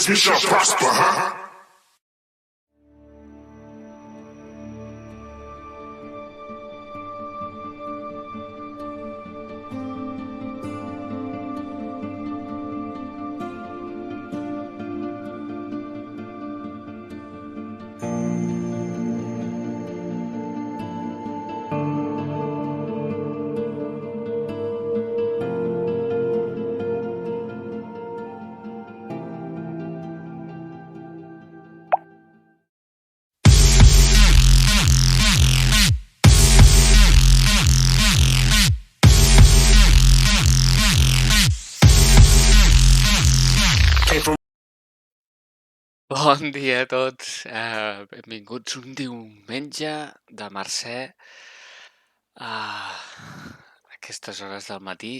guess we shall prosper, huh? Bon dia a tots, benvinguts un diumenge de Mercè a aquestes hores del matí.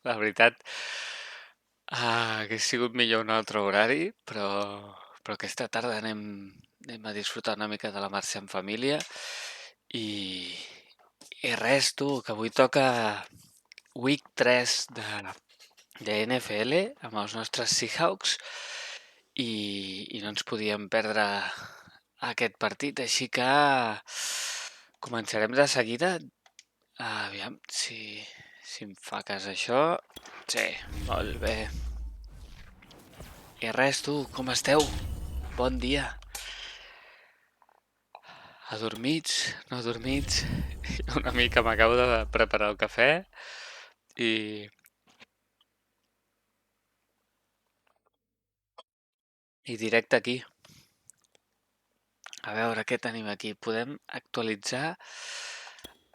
La veritat, hagués sigut millor un altre horari, però aquesta tarda anem a disfrutar una mica de la Mercè en família i res, tu, que avui toca Week 3 de NFL amb els nostres Seahawks i no ens podíem perdre aquest partit, així que començarem de seguida. Aviam si em fa cas això. Sí, molt bé. I res, tu, com esteu? Bon dia. Adormits, no adormits? Una mica m'acabo de preparar el cafè i directe aquí. A veure què tenim aquí. Podem actualitzar.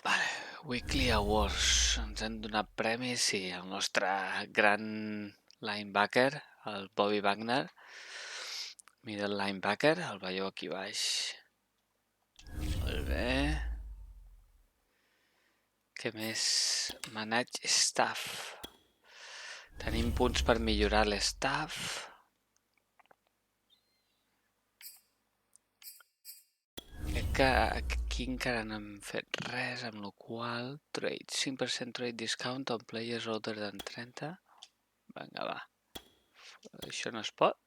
Vale, Weekly Awards. Ens han donat premis, sí, el nostre gran linebacker, el Bobby Wagner, middle linebacker, el veieu aquí baix. Molt bé. Què més? Manage staff. Tenim punts per millorar l'staff. Crec que aquí encara no hem fet res, amb la qual trade, 5% trade discount on players older than 30. Vinga, va. Això no es pot.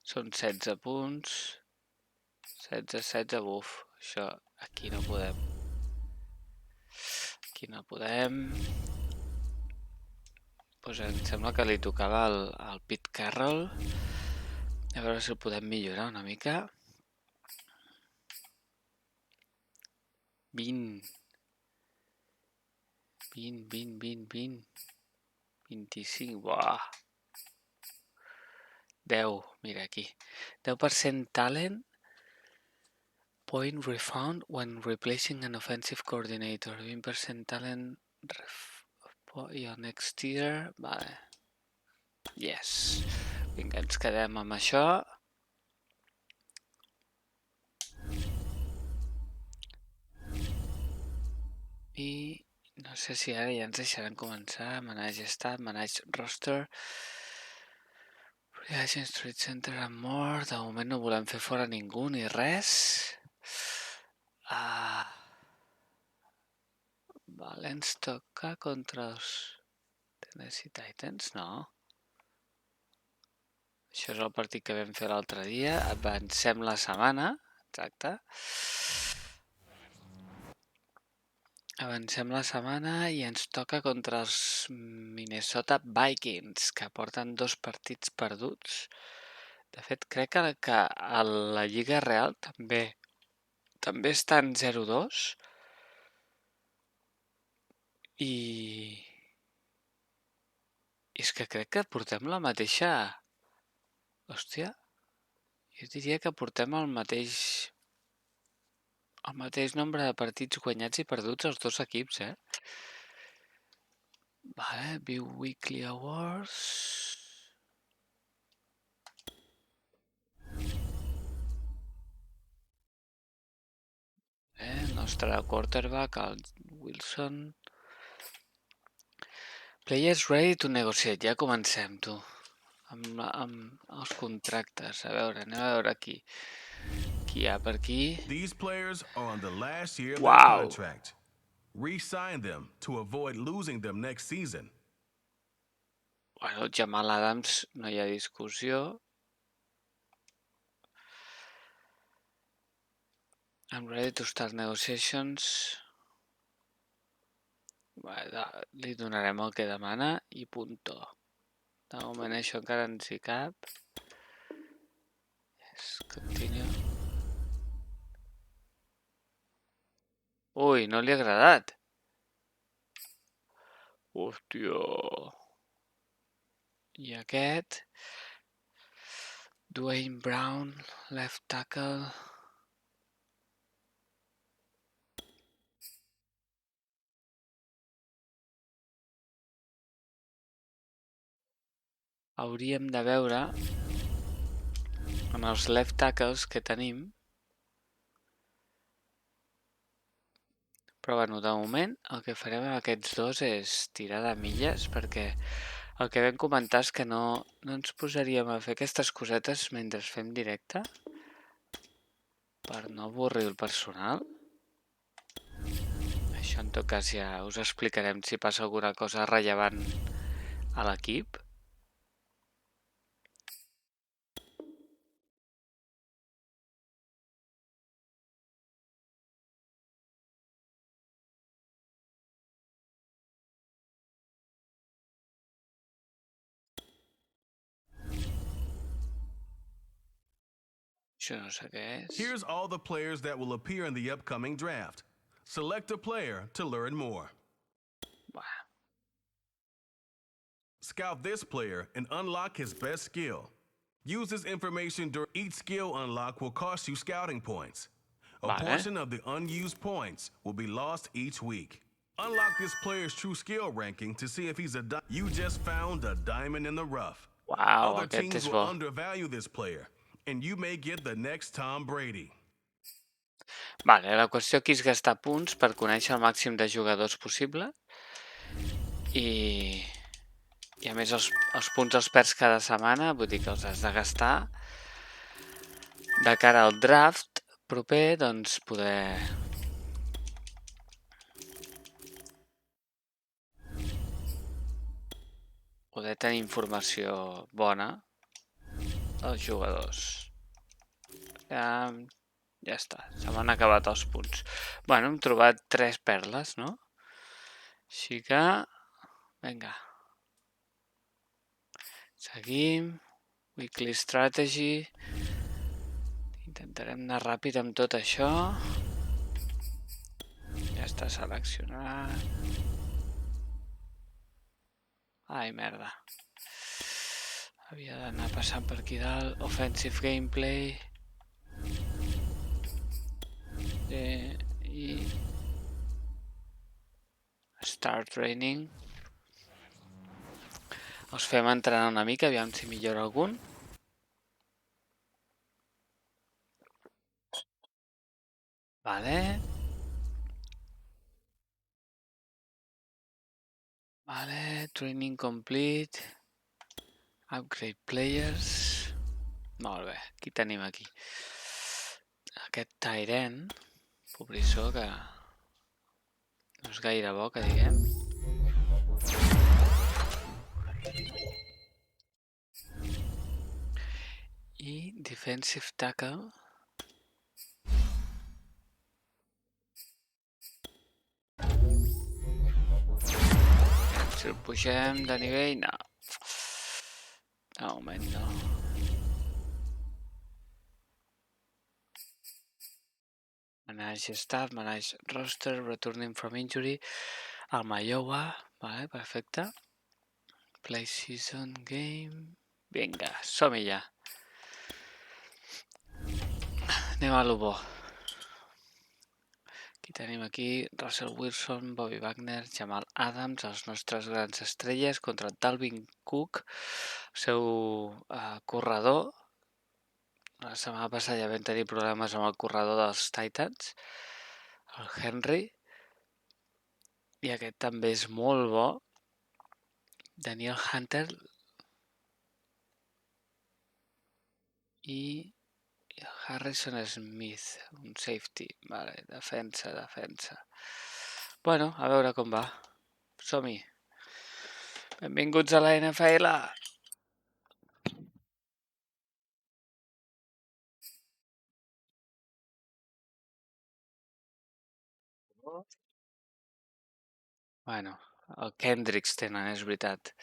Són 16 punts. 16, buf. Això aquí no podem. Aquí no podem. Pues em sembla que li tocava al Pete Carroll. A veure si el podem millorar una mica. 20. 25, buah. 10, mira aquí. 10% talent. Point refound when replacing an offensive coordinator. 20% talent. Your next tier. Vale. Yes. Vinga, ens quedem amb això. I no sé si ara ja ens deixaran començar. Manage staff, manage roster. Free agents, trade center and more. De moment no volem fer fora ningú ni res. Vale, ens toca contra els Tennessee Titans, no? Això és el partit que vam fer l'altre dia. Avancem la setmana, exacte. Avancem la setmana i ens toca contra els Minnesota Vikings, que porten 2 partits perduts. De fet, crec que a la Lliga Real també estan 0-2. I és que crec que portem la mateixa. Hòstia, jo diria que portem el mateix nombre de partits guanyats i perduts els dos equips, Vale, View Weekly Awards. El nostre quarterback, el Wilson. Players ready to negotiate. Ja comencem, tu. Amb els contractes. A veure, anem a veure aquí. Qui hi ha per aquí? These players are on the last year of Wow. their contract. Re-sign them to avoid losing them next season. Bueno, el Jamal Adams no hi ha discussió. I'm ready to start negotiations. Li donarem el que demana i punto. De moment això encara ens hi cap. Yes, continue. Ui, no li ha agradat. Hòstia. I aquest... Dwayne Brown, left tackle. Hauríem de veure en els left tackles que tenim. Però bueno, de moment el que farem amb aquests dos és tirar de milles, perquè el que vam comentar és que no ens posaríem a fer aquestes cosetes mentre fem directe per no avorrir el personal. Això en tot cas ja us explicarem si passa alguna cosa rellevant a l'equip. Això no sé què és. Here's all the players that will appear in the upcoming draft. Select a player to learn more. Bah, Scout this player and unlock his best skill. Use this information during each skill unlock will cost you scouting points. A vale. portion of the unused points will be lost each week. Unlock this player's true skill ranking to see if he's a you just found a diamond in the rough. Uau, Other aquest teams és will bo. undervalue this player, and you may get the next Tom Brady. Vale, la qüestió aquí és gastar punts per conèixer el màxim de jugadors possible i a més els punts els perds cada setmana, vull dir que els has de gastar de cara al draft proper, doncs poder tenir informació bona dels jugadors. Ja està, se m'han acabat els punts. Bueno, hem trobat 3 perles, no? Així que, vinga. Seguim. Weekly Strategy. Intentarem anar ràpid amb tot això. Ja està seleccionat. Ai, merda. Havia d'anar passant per aquí dalt. Offensive Gameplay. I... Start Training. Els fem entrenar una mica, aviam si millora algun. Vale. Vale, training complete. Upgrade players. Molt bé, qui tenim aquí? Aquest Tyren, pobrissó, que no és gaire bo, que diguem. I defensive tackle. Si el pugem de nivell, no. De moment no. Manage staff, manage roster, returning from injury. El Mayowa, vale, perfecte. Play season game. Vinga, som-hi ja. Anem a lo bo. Aquí tenim aquí Russell Wilson, Bobby Wagner, Jamal Adams, els nostres grans estrelles, contra Dalvin Cook, el seu corredor. La setmana passada ja vam tenir problemes amb el corredor dels Titans, el Henry, i aquest també és molt bo. Daniel Hunter i Harrison Smith, un safety, vale, defensa. Bueno, a veure com va. Som-hi. Benvinguts a la NFL. Bueno, el Kendricks tenen, és veritat.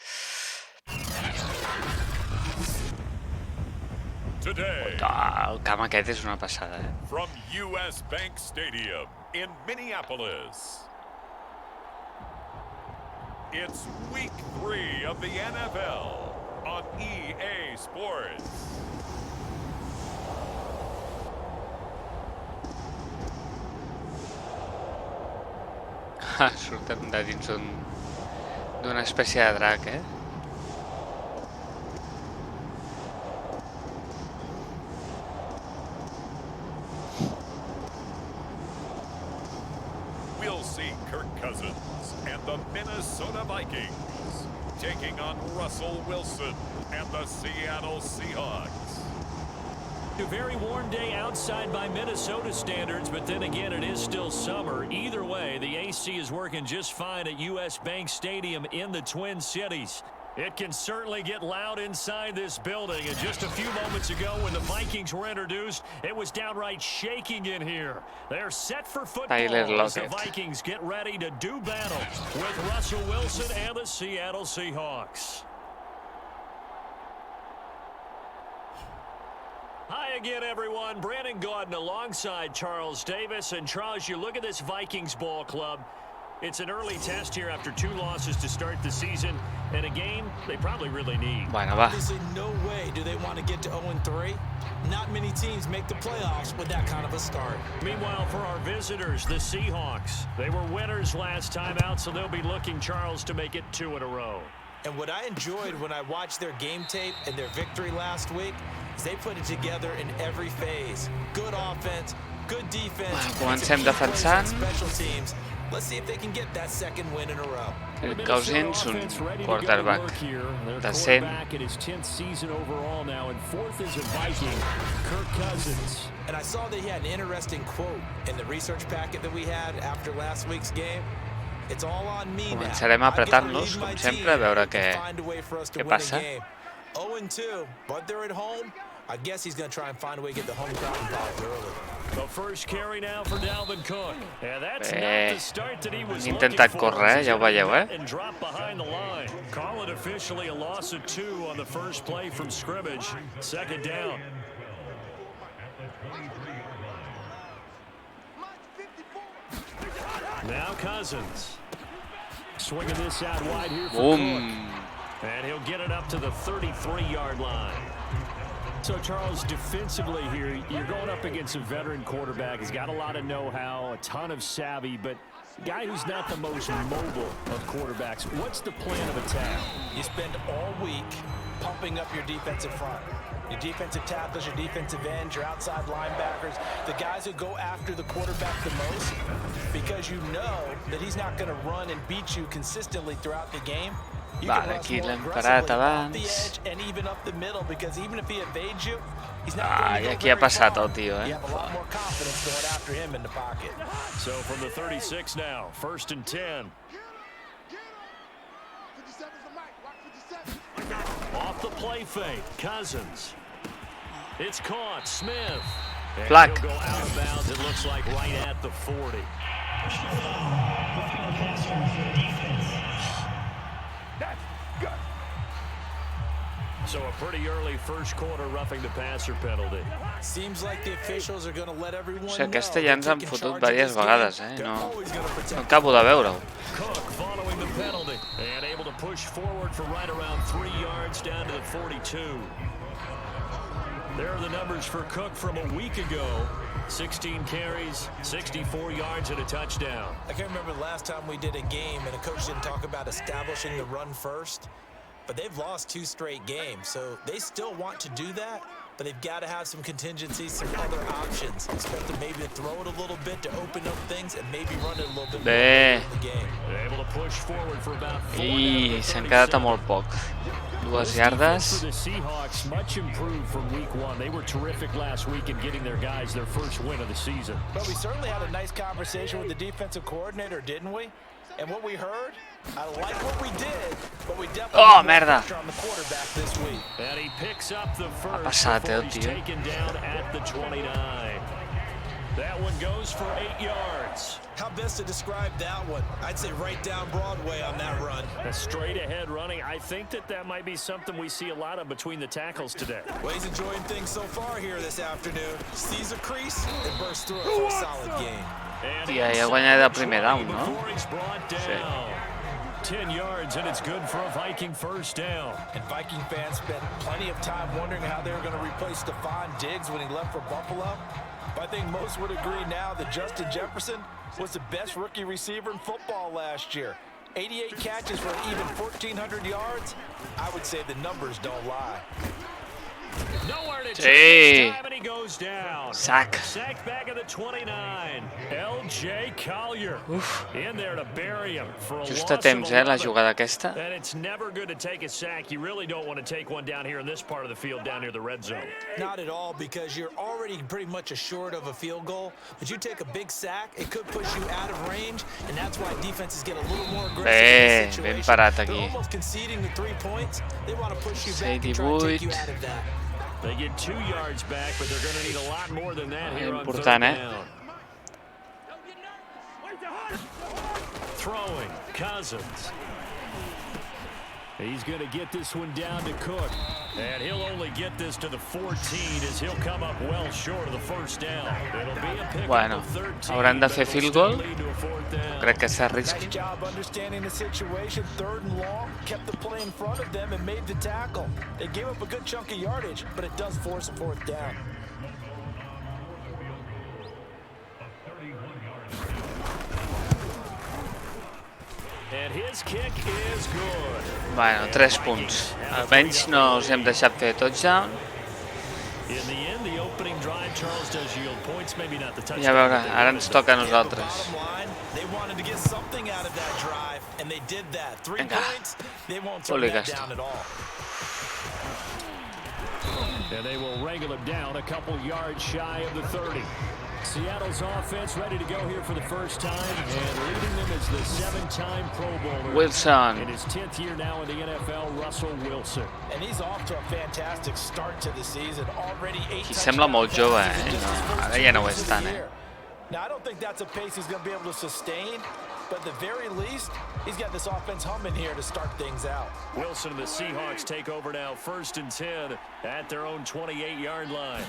Today, El camp aquest és una passada, from US Bank Stadium in Minneapolis, it's week 3 of the NFL on EA Sports. Surten de dins d'una espècie de drac, We'll see Kirk Cousins and the Minnesota Vikings taking on Russell Wilson and the Seattle Seahawks. A very warm day outside by Minnesota standards, but then again, it is still summer. Either way, the AC is working just fine at US Bank Stadium in the Twin Cities. It can certainly get loud inside this building, and just a few moments ago when the Vikings were introduced, it was downright shaking in here. They're set for football as the Vikings get ready to do battle with Russell Wilson and the Seattle Seahawks. Hi again, everyone. Brandon Gaudin alongside Charles Davis. And Charles, you look at this Vikings ball club. It's an early test here after 2 losses to start the season, and a game they probably really need. Obviously, no way do they want to get to 0-3. Not many teams make the playoffs with that kind of a start. Meanwhile, for our visitors, the Seahawks, they were winners last time out, so they'll be looking, Charles, to make it 2 in a row. And what I enjoyed when I watched their game tape and their victory last week is they put it together in every phase. Good offense, good defense, comencem defensant. special teams. Let's see if they can get that second win in a row. Kirk Cousins, un quarterback decent. In his 10th season overall now, and 4th as a Viking, Kirk Cousins. And I saw that he had an interesting quote in the research packet that we had after last week's game. It's all on me now. Començarem a apretar-nos, com sempre, a veure què passa. 0-2, but they're at home. I guess he's going to try and find a way to get the home crowd involved early. The first carry now for Dalvin Cook. And that's not the start that he was looking intentat for. córrer, ja ho veieu, And drop behind the line. Call it officially a loss of 2 on the first play from scrimmage. Second down. Now Cousins. Swinging this out wide here for Cook. And he'll get it up to the 33-yard line. So, Charles, defensively here, you're going up against a veteran quarterback. He's got a lot of know-how, a ton of savvy, but a guy who's not the most mobile of quarterbacks. What's the plan of attack? You spend all week pumping up your defensive front. Your defensive tackles, your defensive ends, your outside linebackers, the guys who go after the quarterback the most, because you know that he's not going to run and beat you consistently throughout the game. Vale, aquí l'hem parat abans. I aquí ha passat el tio, So from the 36 now, 1st and 10. Off the play fake, Cousins. It's caught, Smith. Flag. He'll go out of bounds, it looks like right at the 40. So a pretty early first quarter roughing the passer penalty. Seems like the officials are going to let everyone know. Aquesta ja ens han fotut diverses vegades, no acabo de veure-ho. Cook following the penalty and able to push forward for right around 3 yards down to the 42. There are the numbers for Cook from a week ago. 16 carries, 64 yards, and a touchdown. I can't remember the last time we did a game and a coach didn't talk about establishing the run first. But they've lost 2 straight games, so they still want to do that, but they've got to have some contingencies, some other options. Expect them maybe to throw it a little bit to open up things and maybe run it a little bit more in the game. They're able to push forward for about 4 I s'han quedat a molt poc. 2 yardes. For the Seahawks, much improved from week 1. They were terrific last week in getting their guys their first win of the season. But we certainly had a nice conversation with the defensive coordinator, didn't we? And what we heard, I like what we did, but we definitely Oh, need more merda. pressure on the quarterback this week. And he picks up the first passat, before he's tio. taken down at the 29. That one goes for 8 yards. How best to describe that one? I'd say right down Broadway on that run. A straight ahead running. I think that might be something we see a lot of between the tackles today. Well, he's enjoying things so far here this afternoon. Sees a crease and bursts through it for a solid game. I ha guanyat el primer down, no? Before he's brought down. 10 yards, and it's good for a Viking first down. And Viking fans spent plenty of time wondering how they were going to replace Stephon Diggs when he left for Buffalo. But I think most would agree now that Justin Jefferson was the best rookie receiver in football last year. 88 catches for an even 1,400 yards. I would say the numbers don't lie. Nowhere to Sí. take time, and he goes down. Sac. Sack back at the 29. L.J. Collier in there to bury him for a Just loss a of temps, la 11. jugada aquesta. And it's never good to take a sack. You really don't want to take one down here in this part of the field, down near the red zone. Not at all, because you're already pretty much assured of a field goal. But you take a big sack, it could push you out of range, and that's why defenses get a little more aggressive in this Ben situation. parat They're aquí. almost conceding the 3 points. They want to push you back and try to take you 68. out of that. They get 2 yards back, but they're going to need a lot more than that here on third Important, eh? down. Throwing, Cousins. He's going to get this one down to Cook. And he'll only get this to the 14 as he'll come up well short of the first down. It'll be a pickup Bueno, of 13, hauran de but fer it'll field still goal. lead to a fourth down. Crec que s'arrisqui. Nice job understanding the situation. 3rd and long, kept the play in front of them and made the tackle. They gave up a good chunk of yardage, but it does force a 4th down. And his kick is good. Bueno, 3 punts. Almenys no us hem deixat fer touchdown. In the end, the opening drive, Charles, does yield points, maybe not the touchdown. I a veure, that they ara ens wanted. toca a Yeah, but nosaltres. bottom line, they wanted to get something out of that drive, and they did that. 3 Vinga. points, they won't turn Ole, that gasto. down at all. And they will wrangle him down a couple yards shy of the 30. Seattle's offense ready to go here for the first time, and leading them is the 7-time Pro Bowler. In Wilson. his 10th year now in the NFL, Russell Wilson. And he's off to a fantastic start to the season. Already 8 Qui sembla molt jove, touchdowns in just his No, first ara 2 ja no ho games és of the tant, year. Now, I don't think that's a pace he's going to be able to sustain, but at the very least, he's got this offense humming here to start things out. Wilson and the Seahawks take over now, 1st and 10 at their own 28-yard line.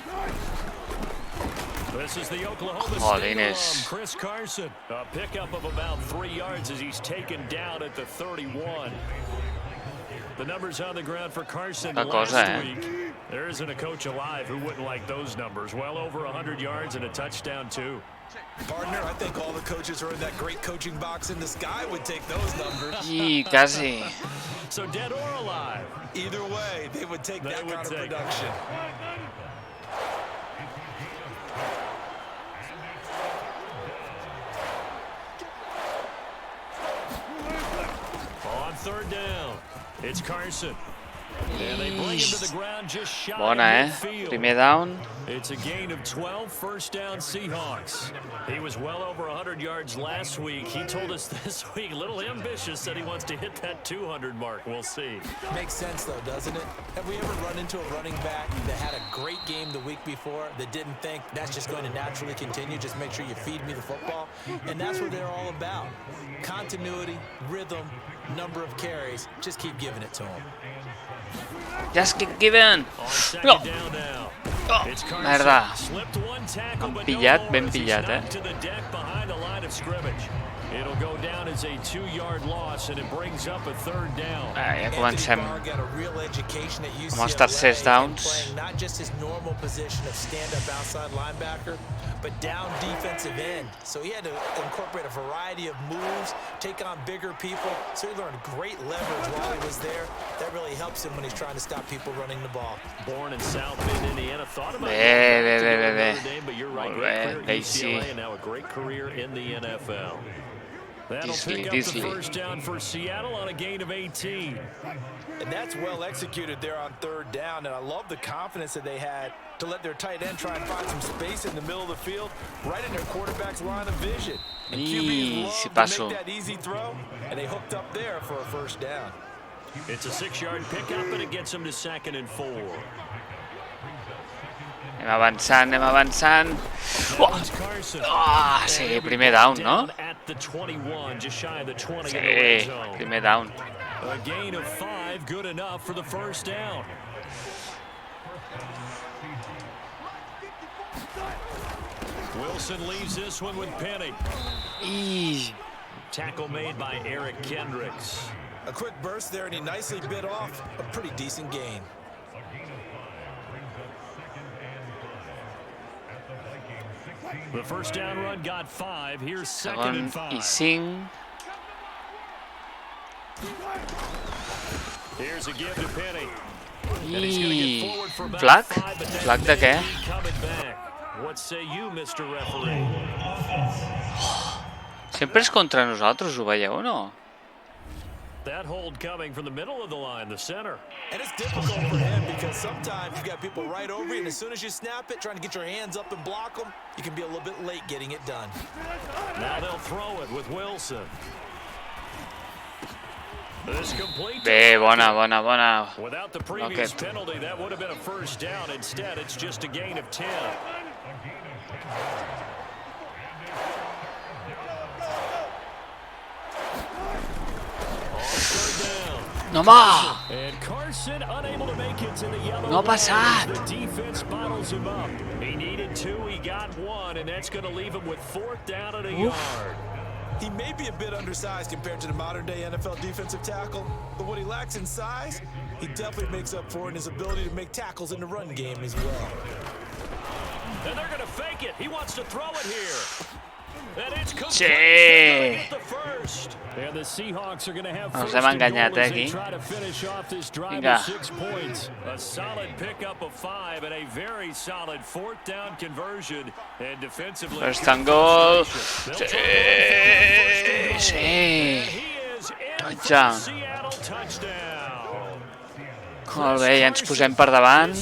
This is the Oklahoma State alum, Jolines. Chris Carson. A pickup of about 3 yards as he's taken down at the 31. The numbers on the ground for Carson Poca last cosa, eh? week. There isn't a coach alive who wouldn't like those numbers. Well over 100 yards and a touchdown, too. Partner, I think all the coaches who are in that great coaching box in the sky would take those numbers. I quasi. So dead or alive. Either way, they would take that would kind of take it. production. On 3rd down, it's Carson. And they bring him to the ground just shy Bona, of eh? midfield. Primer down. It's a gain of 12, first down Seahawks. He was well over 100 yards last week. He told us this week, a little ambitious, said he wants to hit that 200 mark. We'll see. Makes sense, though, doesn't it? Have we ever run into a running back that had a great game the week before that didn't think that's just going to naturally continue? Just make sure you feed me the football. And that's what they're all about. Continuity, rhythm, number of carries. Just keep giving it to them. Just keep giving. On second No. down now. Oh, It's Carson. merda. Slipped one tackle, Han but pillat, no more ben as he's pillat, eh? knocked to the deck behind the line of scrimmage. It'll go down as a 2-yard loss, and it brings up a 3rd down. Ja comencem Anthony Barr got a real education at amb els tercers UCLA downs. playing not just his normal position of stand-up outside linebacker, but down defensive end. So he had to incorporate a variety of moves, take on bigger people. So he learned great leverage while he was there. That really helps him when he's trying to stop people running the ball. Born in South Bend, Indiana. Thought about Bé, going back to bé, Notre bé. Dame, but you're right. Molt Great bé, career at Daisy. UCLA and now a great career in the NFL. That'll Disley, pick up the Disley. first down for Seattle on a gain of 18. And that's well executed there on 3rd down. And I love the confidence that they had to let their tight end try and find some space in the middle of the field, right in their quarterback's line of vision. I si passo. That easy throw, and they hooked up there for a first down. It's a 6-yard pickup, and it gets them to 2nd and 4. Anem avançant, anem avançant. Oh, sí, primer down, no? Sí, primer down. A gain of 5, good enough for the first down. Wilson leaves this one with Penny. Tackle made by Eric Kendricks. A quick burst there, and he nicely bit off a pretty decent gain. The first down run got 5. Here's 2nd Segon and 5. I 5. Here's a give to Penny. And he's going to get forward for about Flag? 5, but that Flag de què? may be coming back. What say you, Mr. Referee? Sempre és contra nosaltres, ho veieu o no? That hold coming from the middle of the line, the center. And it's difficult for him because sometimes you got people right over you, and as soon as you snap it, trying to get your hands up and block them, you can be a little bit late getting it done. Now they'll throw it with Wilson. This complete. Bé, bona. Without the previous penalty, that would have been a first down. Instead, it's just a gain of 10. No, home! And Carson unable to make it to the yellow. No ha passat. The defense bottles him up. He needed 2, he got 1, and that's going to leave him with 4th down and a yard. He may be a bit undersized compared to the modern-day NFL defensive tackle, but what he lacks in size, he definitely makes up for in his ability to make tackles in the run game as well. And they're going to fake it. He wants to throw it here. And it's complete. Sí. The first. And the Seahawks are going to have Ens first hem and enganyat, goal as they aquí. try to finish off this drive Vinga. with 6 points. A solid pickup of 5 and a very solid 4th down conversion. And defensively, First and goal. They'll Sí. try to Sí. and he is in for Touchdown. Seattle touchdown. Molt bé, ja ens posem per davant.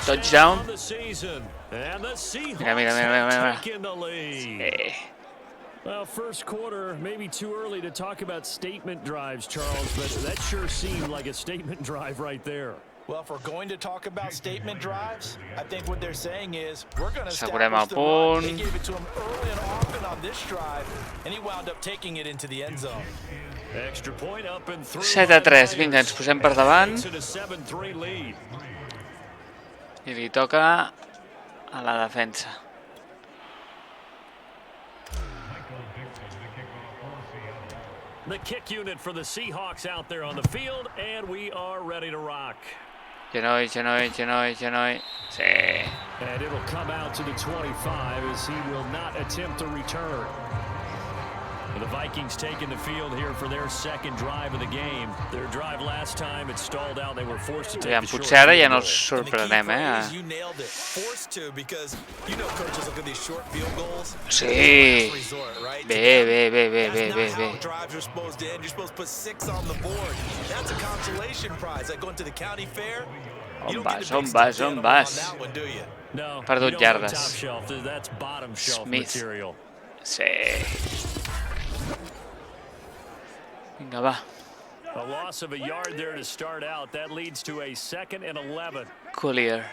Touchdown. Mira. Sí. Well, first quarter, maybe too early to talk about statement drives, Charles, but that sure seemed like a statement drive right there. Well, if we're going to talk about statement drives, I think what they're saying is we're going to Assegurem establish el the run. They punt. gave it to him early and often on this drive, and he wound up taking it into the end zone. Extra point up and through. 7-3, vinga, ens posem per davant. Takes it a 7-3 lead. I li toca a la defensa. The kick unit for the Seahawks out there on the field, and we are ready to rock. Genoll. Sí. And it'll come out to the 25 as he will not attempt a return. The Vikings taking the field here for their second drive of the game. Their drive last time, it stalled out. They were forced to take Aviam, the short potser ara ja field no goal. els sorprenem, You nailed it. Forced to, because you know coaches look at these short field goals. Sí. Last resort, right? Bé. That's not how drives are supposed to end. You're supposed to put 6 on the board. That's a consolation prize. Like going to the county fair. You don't get a big stuffed animal on that one, do you? No, Perdut you don't have yardes. top shelf. That's bottom shelf Smith. material. Sí. Vinga, va. A loss of a yard there to start out. That leads to a 2nd and 11. Collier.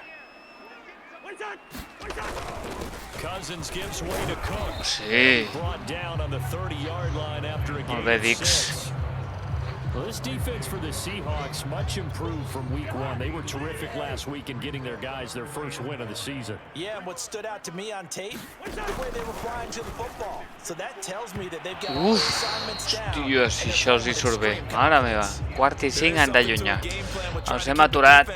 Cousins gives way to Cook. Sí. Brought down on the 30-yard line after a Molt game bé, of Dix. 6. Well, this defense for the Seahawks much improved from week 1. They were terrific last week in getting their guys their first win of the season. Yeah, and what stood out to me on tape, the way they were flying to the football. So that tells me that they've got all the assignments down. Hòstia, si això els hi surt bé. Mare meva. Quart i 5 han d'allunyar. Els hem aturat.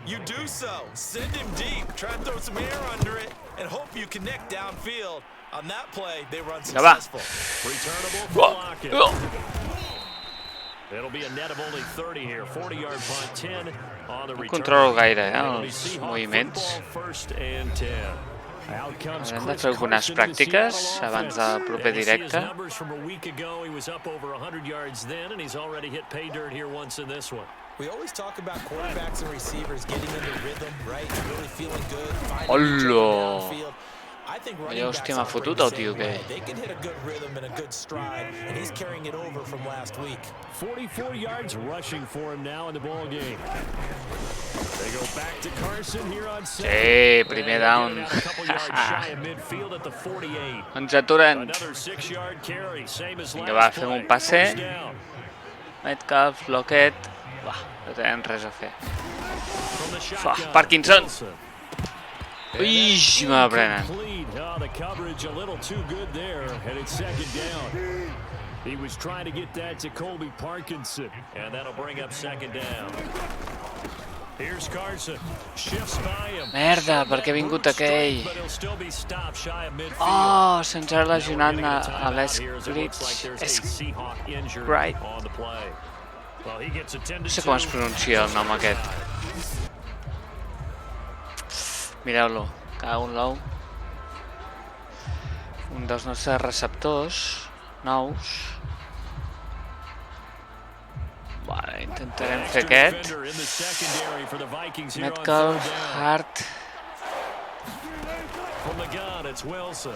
You do so. Send him deep. Try and throw some air under it and hope you connect downfield. On that play, they were unsuccessful. Returnable for Lockett. It'll be a net of only 30 here. 40-yard punt, 10 on the No return. controlo gaire, els moviments. First and 10. Haurem de fer algunes pràctiques abans del proper directe. Numbers from a week ago, he was up over 100 yards then, and he's already hit pay dirt here once in this one. We always talk about quarterbacks and receivers getting into rhythm, right? Really feeling good. Hola. I think running Vaya backs hòstia m'ha operate fotut the el same tio way. que... They can hit a good rhythm and a good stride, and he's carrying it over from last week. 44 yards rushing for him now in the ball game. They go back to Carson here on second. Sí, primer And down. a couple yards shy of midfield at the 48. Ens aturen. Another 6-yard carry, same as Vinga, va, last fem un play. passe. First down. Metcalf, Lockett... Va, no tenen res a fer. From the Fa, shotgun, Parkinson. Wilson. Ui, si me la prenen. Incomplete. Oh, the coverage a little too good there, and it's second down. He was trying to get that to Colby Parkinson, and that'll bring up second down. Here's Carson. Shifts by him. Merda, per què ha vingut aquell? But he'll still be stopped shy of midfield. Oh, se'ns ha lesionat Now we're getting a a timeout l'Es here as it looks like there's a Seahawk injured Right. on the play. Well, he gets No attended sé com es to. pronuncia el nom aquest. Mireu-lo, cago en l'ou. Un dels nostres receptors nous. Vale, intentarem fer aquest. Metcalf, Hart. From the gun, it's Wilson.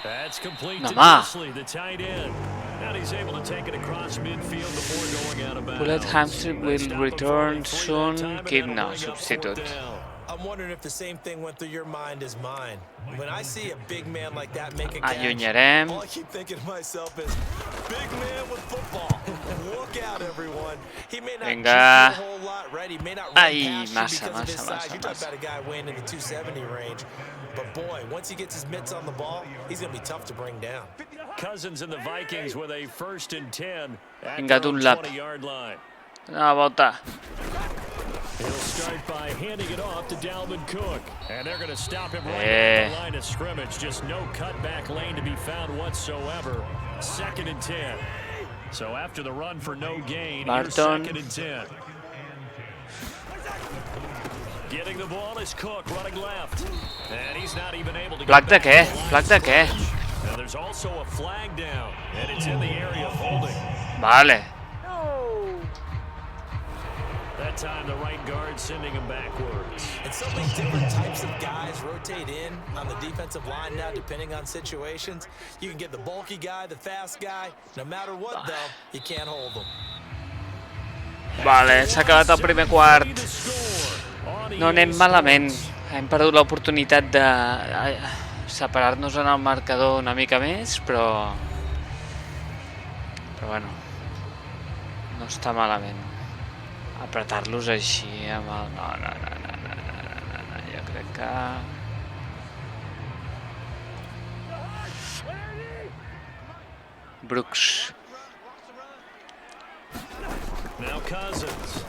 That's complete to Namà. Disley, the tight end. And he's able to take it across midfield before going out of bounds. Bullet Hamstring will They stop him return for 43 soon. that time, and Keep that'll now, bring up substitute. fourth down. I'm wondering if the same thing went through your mind as mine. When I see a big man like that make a catch, Allunyarem. all I keep thinking to myself is, big man with football. Look out, everyone. He may not Vinga. jump a whole lot, right? He may not run Ai, past you massa, because of his massa, size. massa, You're talking massa. about a guy weighing in the 270 range. But boy, once he gets his mitts on the ball, he's going to be tough to bring down. Cousins and the Vikings with a 1st and 10 at Vinga, their d'un own lap. 20-yard line. Una volta. He'll start by handing it off to Dalvin Cook. And they're going to stop him right Eh. on the line of scrimmage. Just no cutback lane to be found whatsoever. 2nd and 10. So after the run for no gain, here's Barton. 2nd and 10. Getting the ball is Cook running left. And he's not even able to Flag get de back què? to the line Flag of de què? scrimmage. Now there's also a flag down. And it's in the area of holding. Vale. That time the right guard sending him backwards. And so many different types of guys rotate in on the defensive line now, depending on situations. You can get the bulky guy, the fast guy. No matter what, though, you can't hold them. Vale, s'ha acabat el primer quart. No anem malament. Hem perdut l'oportunitat de separar-nos en el marcador una mica més, però bueno, no està malament. Apretar-los així amb el... No, jo crec que... Brooks. Now Cousins.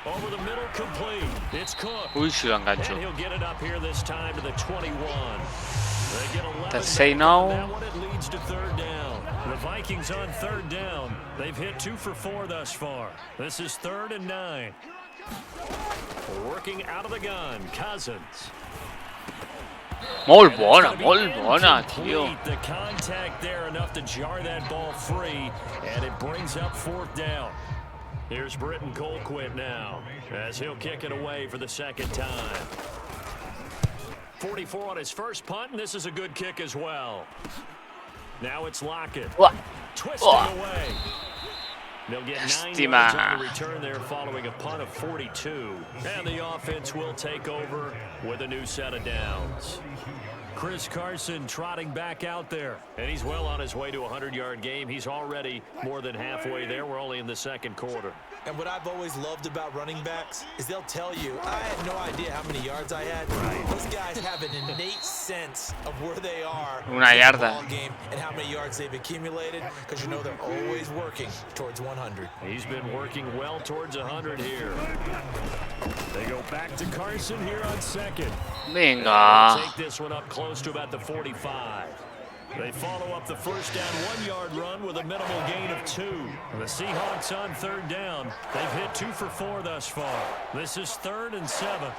Over the middle, complete. It's Cook. Ui, si l'enganxo. And he'll get it up here this time to the 21. They get 11. Tercer nou. That one it leads to 3rd down. The Vikings on 3rd down. They've hit 2 for 4 thus far. This is 3rd and 9. Working out of the gun, Cousins. Molt bona, tio. The contact there enough to jar that ball free, and it brings up 4th down. Here's Britton Colquitt now, as he'll kick it away for the 2nd time. 44 on his first punt, and this is a good kick as well. Now it's Lockett. Twisting away. They'll get 9 yards on the return there following a punt of 42. And the offense will take over with a new set of downs. Chris Carson trotting back out there. And he's well on his way to a 100-yard game. He's already more than halfway there. We're only in the 2nd quarter. And what I've always loved about running backs is they'll tell you, I had no idea how many yards I had. Those guys have an innate sense of where they are Una in the yarda. ball game and how many yards they've accumulated, because you know they're always working towards 100. He's been working well towards 100 here. They go back to Carson here on 2nd. Vinga. Take this one up close to about the 45. They follow up the first down 1-yard run with a minimal gain of 2. The Seahawks on 3rd down. They've hit 2 for 4 thus far. This is 3rd and 7.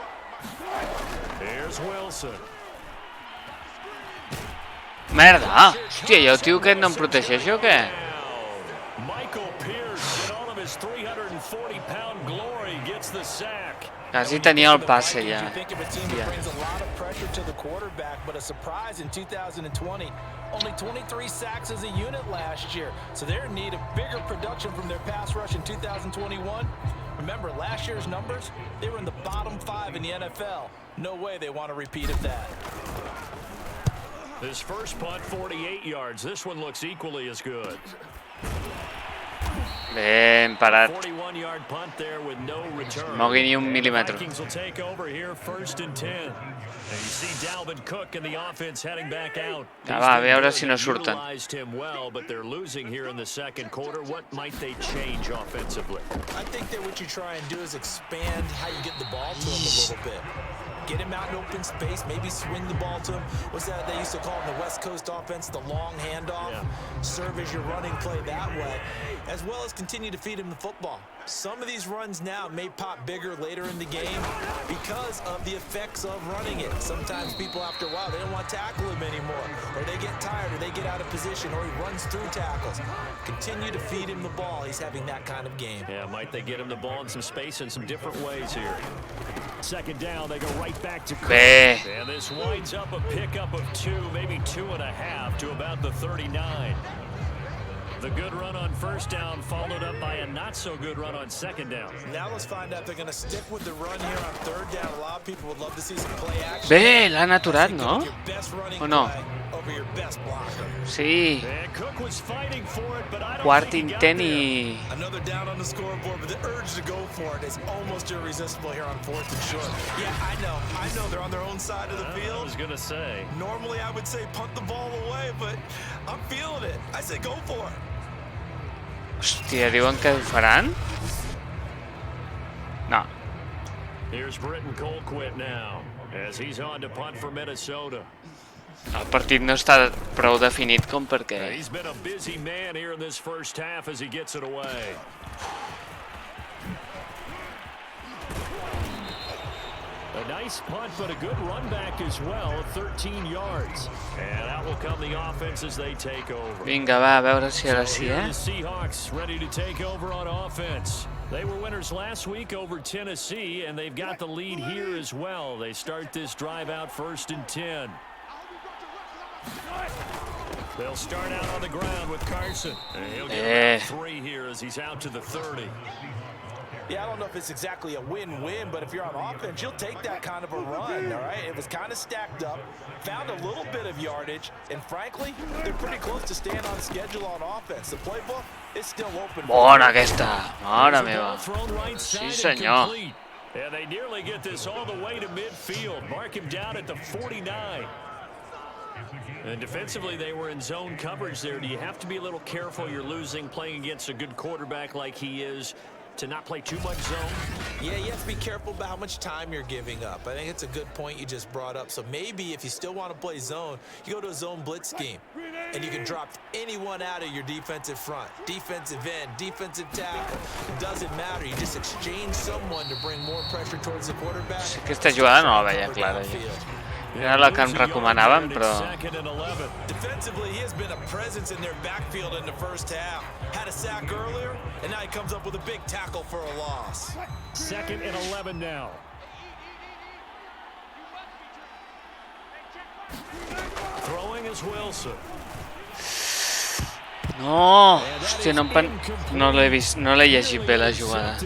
Here's Wilson. Merda. Hòstia, i el tio aquest no em protegeix o què? Michael Pierce, in all of his 340-pound glory, gets the sack. Quasi tenia el passe ja. You think of a team that brings a lot of pressure to the quarterback, but a surprise in 2020, only 23 sacks as a unit last year. So they're in need of bigger production from their pass rush in 2021. Remember, last year's numbers, they were in the bottom 5 in the NFL. No way they want a repeat of that. This first punt, 48 yards. This one looks equally as good. Ben parat. 41-yard punt there with no return. Mogui ni un mil·límetre. Vikings will take over here, 1st and 10. And you see Dalvin Cook and the offense heading back out. Va, a veure si no surten. Utilized him well, but they're losing here in the second quarter. What might they change offensively? I think that what you try and do is expand how you get the ball to him a little bit. Get him out in open space, maybe swing the ball to him. What's that they used to call in the West Coast offense, the long handoff? Yeah. Serve as your running play that way, as well as continue to feed him the football. Some of these runs now may pop bigger later in the game because of the effects of running it. Sometimes people, after a while, they don't want to tackle him anymore, or they get tired, or they get out of position, or he runs through tackles. Continue to feed him the ball. He's having that kind of game. Yeah, might they get him the ball in some space in some different ways here. Second down, they go right back to Cook. And this winds up a pickup of 2, maybe 2.5 to about the 39. The good run on first down followed up by a not-so-good run on second down. Now let's find out if they're going to stick with the run here on third down. A lot of people would love to see some play action. Bé, l'han aturat, no? O no? Sí. Quart intent i... Another down on the scoreboard, but the urge to go for it is almost irresistible here on 4th and short. Yeah, I know they're on their own side of the field. I was going to say. Normally I would say punt the ball away, but I'm feeling it. I say go for it. Hòstia, diuen que ho faran? No. Here's Britton Colquitt now, as he's on to punt for Minnesota. El partit no està prou definit com perquè... He's been a busy man here in this first half as he gets it away. A nice punt, but a good run back as well, 13 yards. And that will come the offense as they take over. Vinga, va, a veure si ara sí, The Seahawks ready to take over on offense. They were winners last week over Tennessee, and they've got the lead here as well. They start this drive out 1st and 10. They'll start out on the ground with Carson. And he'll get about 3 here as he's out to the 30. Yeah, I don't know if it's exactly a win-win, but if you're on offense, you'll take that kind of a run, all right? It was kind of stacked up, found a little bit of yardage, and frankly, they're pretty close to staying on schedule on offense. The playbook is still open. Bona aquesta, mare meva. Sí, senyor. And they nearly get this all the way to midfield. Mark him down at the 49. And defensively, they were in zone coverage there. Do you have to be a little careful? You're losing, playing against a good quarterback like he is, to not play too much zone? Yeah, you have to be careful about how much time you're giving up. I think it's a good point you just brought up. So maybe if you still want to play zone, you go to a zone blitz scheme, and you can drop anyone out of your defensive front, defensive end, defensive tackle. It doesn't matter. You just exchange someone to bring more pressure towards the quarterback. Aquesta jugada no la veia clara. Era la que em recomanaven, però... Defensively, he has been a presence in their backfield in the first half. Had a sack earlier, and now he comes up with a big tackle for a loss. 2nd and 11 now. Throwing is Wilson. No, hòstia, no l'he vist, no l'he llegit bé la jugada.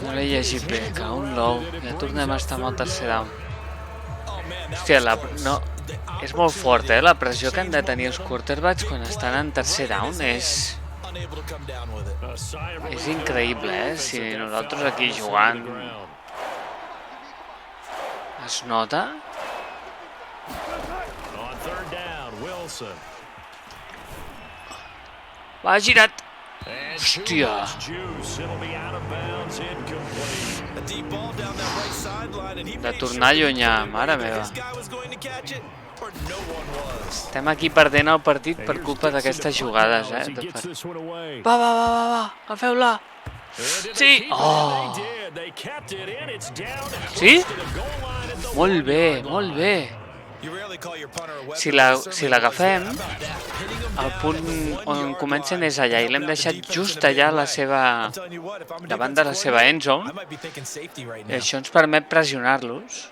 No l'he llegit bé, cau un l'ou. Ja tornem a estar amb el tercer down. Hòstia, no, és molt fort, la pressió que han de tenir els quarterbacks quan estan en tercer down és increïble, si nosaltres aquí jugant es nota. Va, girat. Hòstia. De tornar llunyà, mare meva. Estem aquí perdent el partit per culpa d'aquestes jugades, Va, agafeu-la. Sí! Oh! Sí? Molt bé, molt bé. Si l'agafem, el punt on comencen és allà i l'hem deixat just allà davant de la seva endzone, i això ens permet pressionar-los.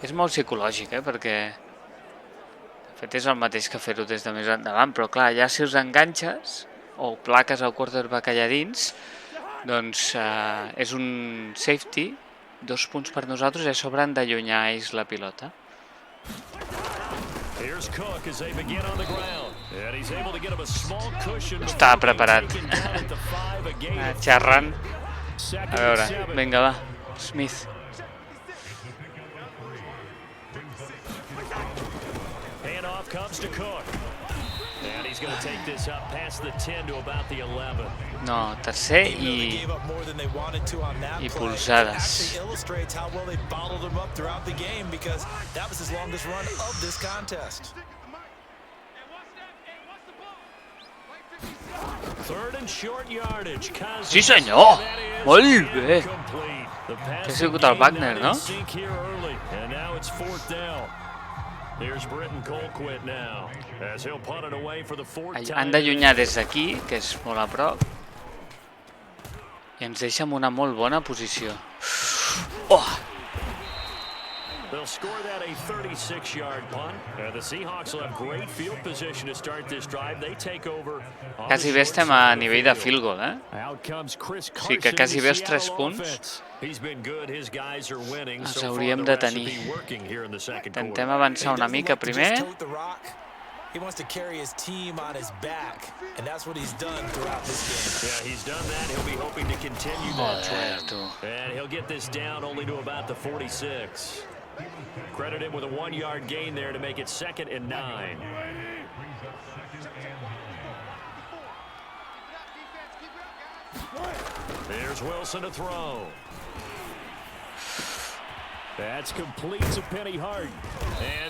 És molt psicològic, perquè de fet és el mateix que fer-ho des de més endavant, però clar, ja si us enganxes o plaques el quarterback allà dins, doncs és un safety, 2 punts per nosaltres, i a sobre han d'allunyar ells la pilota. Estava preparat. Xerrant. A veure, vinga, va. Smith. Handoff comes to Cook. And he's going to take this up past the 10 to about the 11. No, tercer i polsades. Illustrates how well they bottled him up throughout the game because that was his longest run of this contest. Third and short yardage. Sí, senyor! Molt bé! Que ha sigut el Wagner, no? And now it's fourth down. Here's Britton Colquitt now, as he'll punt it away for the fourth time. Han d'allunyar des d'aquí, que és molt a prop, i ens deixa en una molt bona posició. Oh! They'll score that a 36-yard punt. The Seahawks will have great field position to start this drive. They take over. Quasi bé estem a nivell de field goal, O sigui que quasi bé els 3 punts els hauríem de tenir. Intentem avançar una mica primer. He wants to carry his team on his back, and that's what he's done throughout this game. Yeah, he's done that. He'll be hoping to continue that trend. And he'll get this down only to about the 46. Credit him with a 1-yard gain there to make it 2nd and 9. There's Wilson to throw. That's complete to Penny Hart.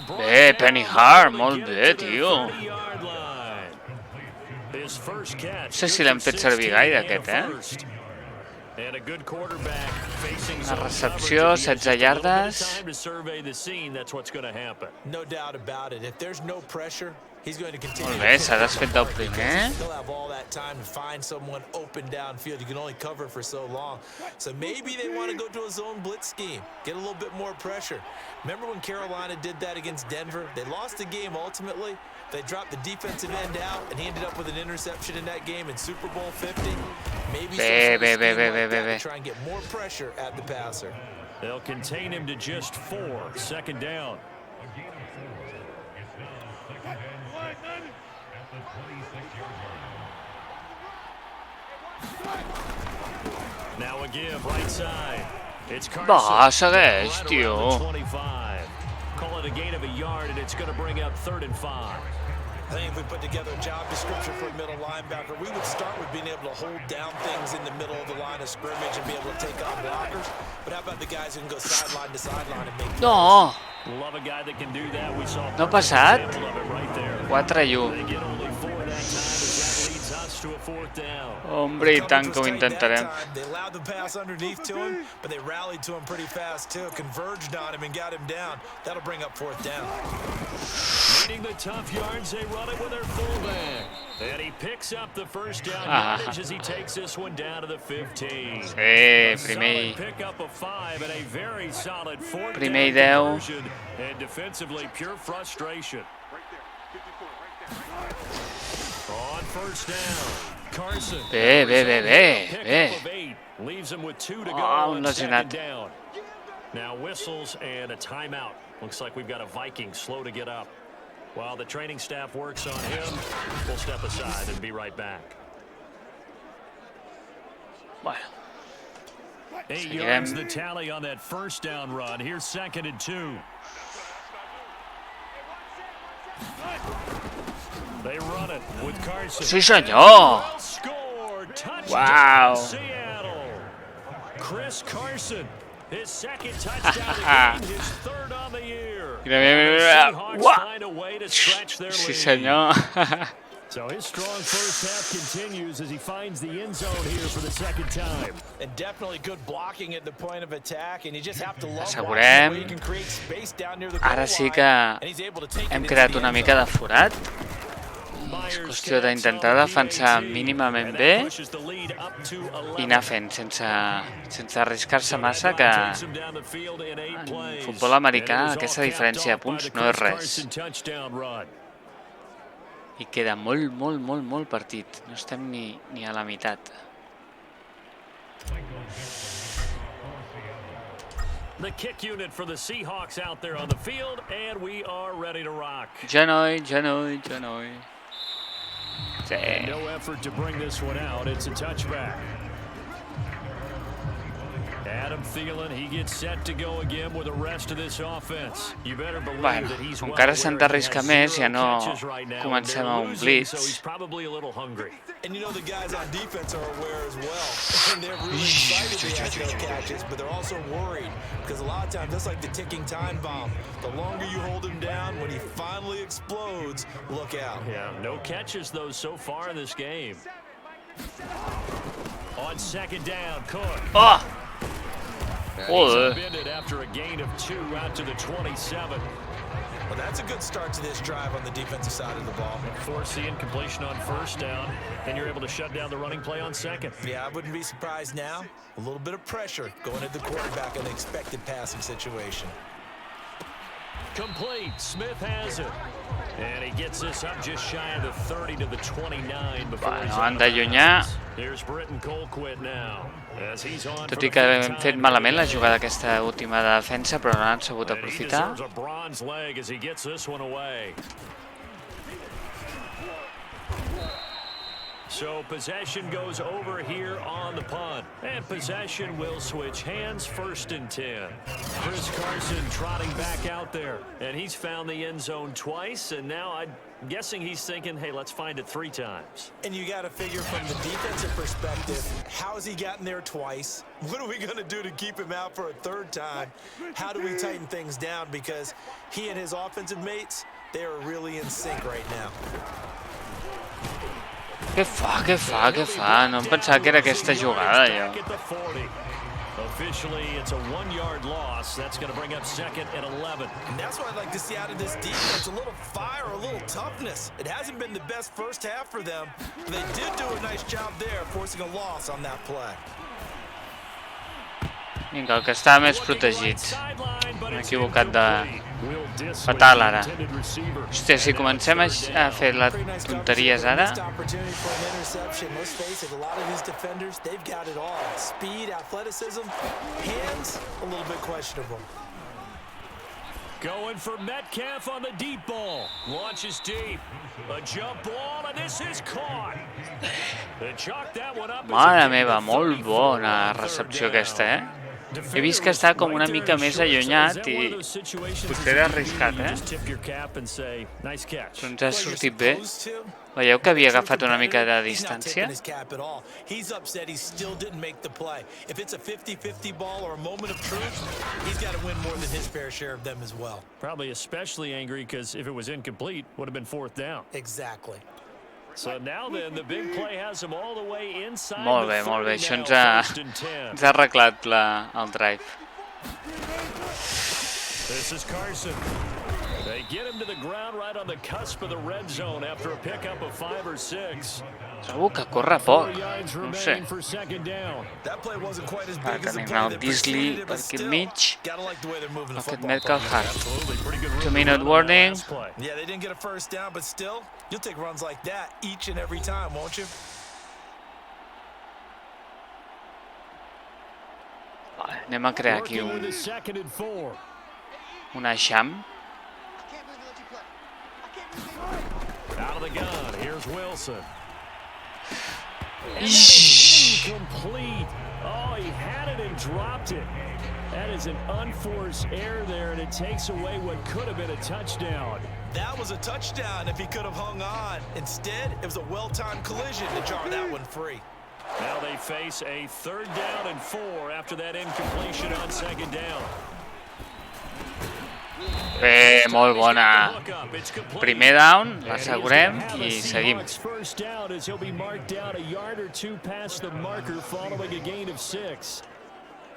Bé, Penny Hart, molt bé, tio. No sé si l'hem fet servir gaire, aquest, Una recepció, 16 yardes. Molt bé, s'ha desfet del primer. So maybe they want to go to a zone blitz scheme, get a little bit more pressure. Remember when Carolina did that against Denver? They lost the game ultimately. They dropped the defensive end out, and he ended up with an interception in that game in Super Bowl 50. Maybe try and get more pressure at the passer. They'll contain him to just 4, 2nd down. Now a give right side. It's Va, segueix, tio. Call it a gain of a yard, and it's going to bring up 3rd and 5. I think if we put together a job description for a middle linebacker, we would start with being able to hold down things in the middle of the line of scrimmage and be able to take on blockers. But how about the guys who can go sideline to sideline and make plays? No! Love a guy that can do that. We saw no ha passat? right there. 4-1. They get only 4 that time as that leads us to a 4th down. Hombre, i tant que ho intentarem. They allowed the pass underneath to him, but they rallied to him pretty fast too, converged on him and got him down. That'll bring up 4th down. Needing the tough yards, they run it with their fullback. And he picks up the first down yardage as he takes this one down to the 15. Sí, primer i 10. And defensively, pure frustration. On first down. Carson. Bé. Leaves him with 2 to go Oh, on no 2nd down. Now whistles and a timeout. Looks like we've got a Viking slow to get up. While the training staff works on him, we'll step aside and be right back. Bueno. 8 yards the tally on that first down run. Here's 2nd and 2. They run it with Carson. Sí, senyor. Wow. Seattle. Chris Carson. His 2nd touchdown of the game, his 3rd on the year. Mira. Sí, senyor. So his strong first half continues as he finds the end zone here for the second time. And definitely good blocking at the point of attack, and you just have to love Assegurem. watching the way you can create space down near the goal Ara sí line, que and he's able to take it hem into creat the una end mica zone. de forat. És qüestió d'intentar defensar mínimament bé i anar fent sense arriscar-se massa, que en futbol americà aquesta diferència de punts no és res. I queda molt partit. No estem ni a la meitat. The kick unit for the Seahawks out there on the field, and we are ready to rock. Genoll. Sí. No effort to bring this one out. It's a touchback. Adam Thielen, he gets set to go again with the rest of this offense. You better believe that he's well encara aware s'han he d'arriscar has més, 0 ja no catches right now, and comencem they're a un losing, blitz. so he's probably a little hungry. And you know the guys on defense are aware as well. And they're really excited he has no catches, but they're also worried because a lot of times that's like the ticking time bomb. The longer you hold him down, when he finally explodes, look out. Yeah, no catches though so far in this game. On second down, Cook. Oh! He's Joder. upended after a gain of 2 out to the 27. Well, that's a good start to this drive on the defensive side of the ball. Force the incompletion on first down, then you're able to shut down the running play on second. Yeah, I wouldn't be surprised now. A little bit of pressure going at the quarterback in the expected passing situation. Complete. Smith has it. And he gets this up just shy of the 30 to the 29 before he's Bueno, out han of d'allunyar. bounds. Here's Britton Colquitt now. As he's on Tot for i the que fifth hem time fet malament la today. jugada aquesta última de defensa, però no han sabut And he aprofitar. deserves a bronze leg as he gets this one away. So possession goes over here on the punt. And possession will switch hands, 1st and 10. Chris Carson trotting back out there. And he's found the end zone twice. And now I'm guessing he's thinking, hey, let's find it 3 times. And you got to figure from the defensive perspective, how has he gotten there twice? What are we going to do to keep him out for a 3rd time? How do we tighten things down? Because he and his offensive mates, they are really in sync right now. Què fa? No em pensava que era aquesta jugada, jo. Officially, it's a 1-yard loss. That's going to bring up 2nd and 11. And that's what I'd like to see out of this defense, a little fire, a little toughness. It hasn't been the best first half for them, but they did do a nice job there, forcing a loss on that play. Vinga, el que està més protegit. M'he equivocat de fatal, ara. Hòstia, si comencem a fer les tonteries ara... Going for Metcalf on the deep ball. Launches deep. A jump ball, and this is caught. They chalk that one up. Mare meva, molt bona recepció aquesta, eh? He vist que està com una mica més allunyat i potser era arriscat, eh? Però ens ha sortit bé. Veieu que havia agafat una mica de distància? He's upset he still didn't make the play. If it's a 50-50 ball or a moment of truth, he's got to win more than his fair share of them as well. Probably especially angry because if it was incomplete, would have been 4th down. Exactly. So now then, the big play has him all the way inside. Molt bé. Això ens ha arreglat el drive. This is Carson. They get him to the ground right on the cusp of the red zone after a pickup of 5 or 6. Trobo que corre poc, no sé. Ara tenim el Disley per aquí al mig. Aquest Metcalf Hart. 2-minute warning. Yeah, they didn't get a first down, but still, you'll take runs like that each and every time, won't you? Vale, anem a crear aquí un eixam. Out of the gun, here's Wilson. Incomplete. Oh, he had it and dropped it. That is an unforced error there, and it takes away what could have been a touchdown. That was a touchdown if he could have hung on. Instead, it was a well-timed collision to jar that one free. Now they face a 3rd down and 4 after that incompletion on 2nd down. Molt bona. Primer down, l'assegurem i seguim. First down as he'll be marked down a yard or two past the marker following a gain of 6.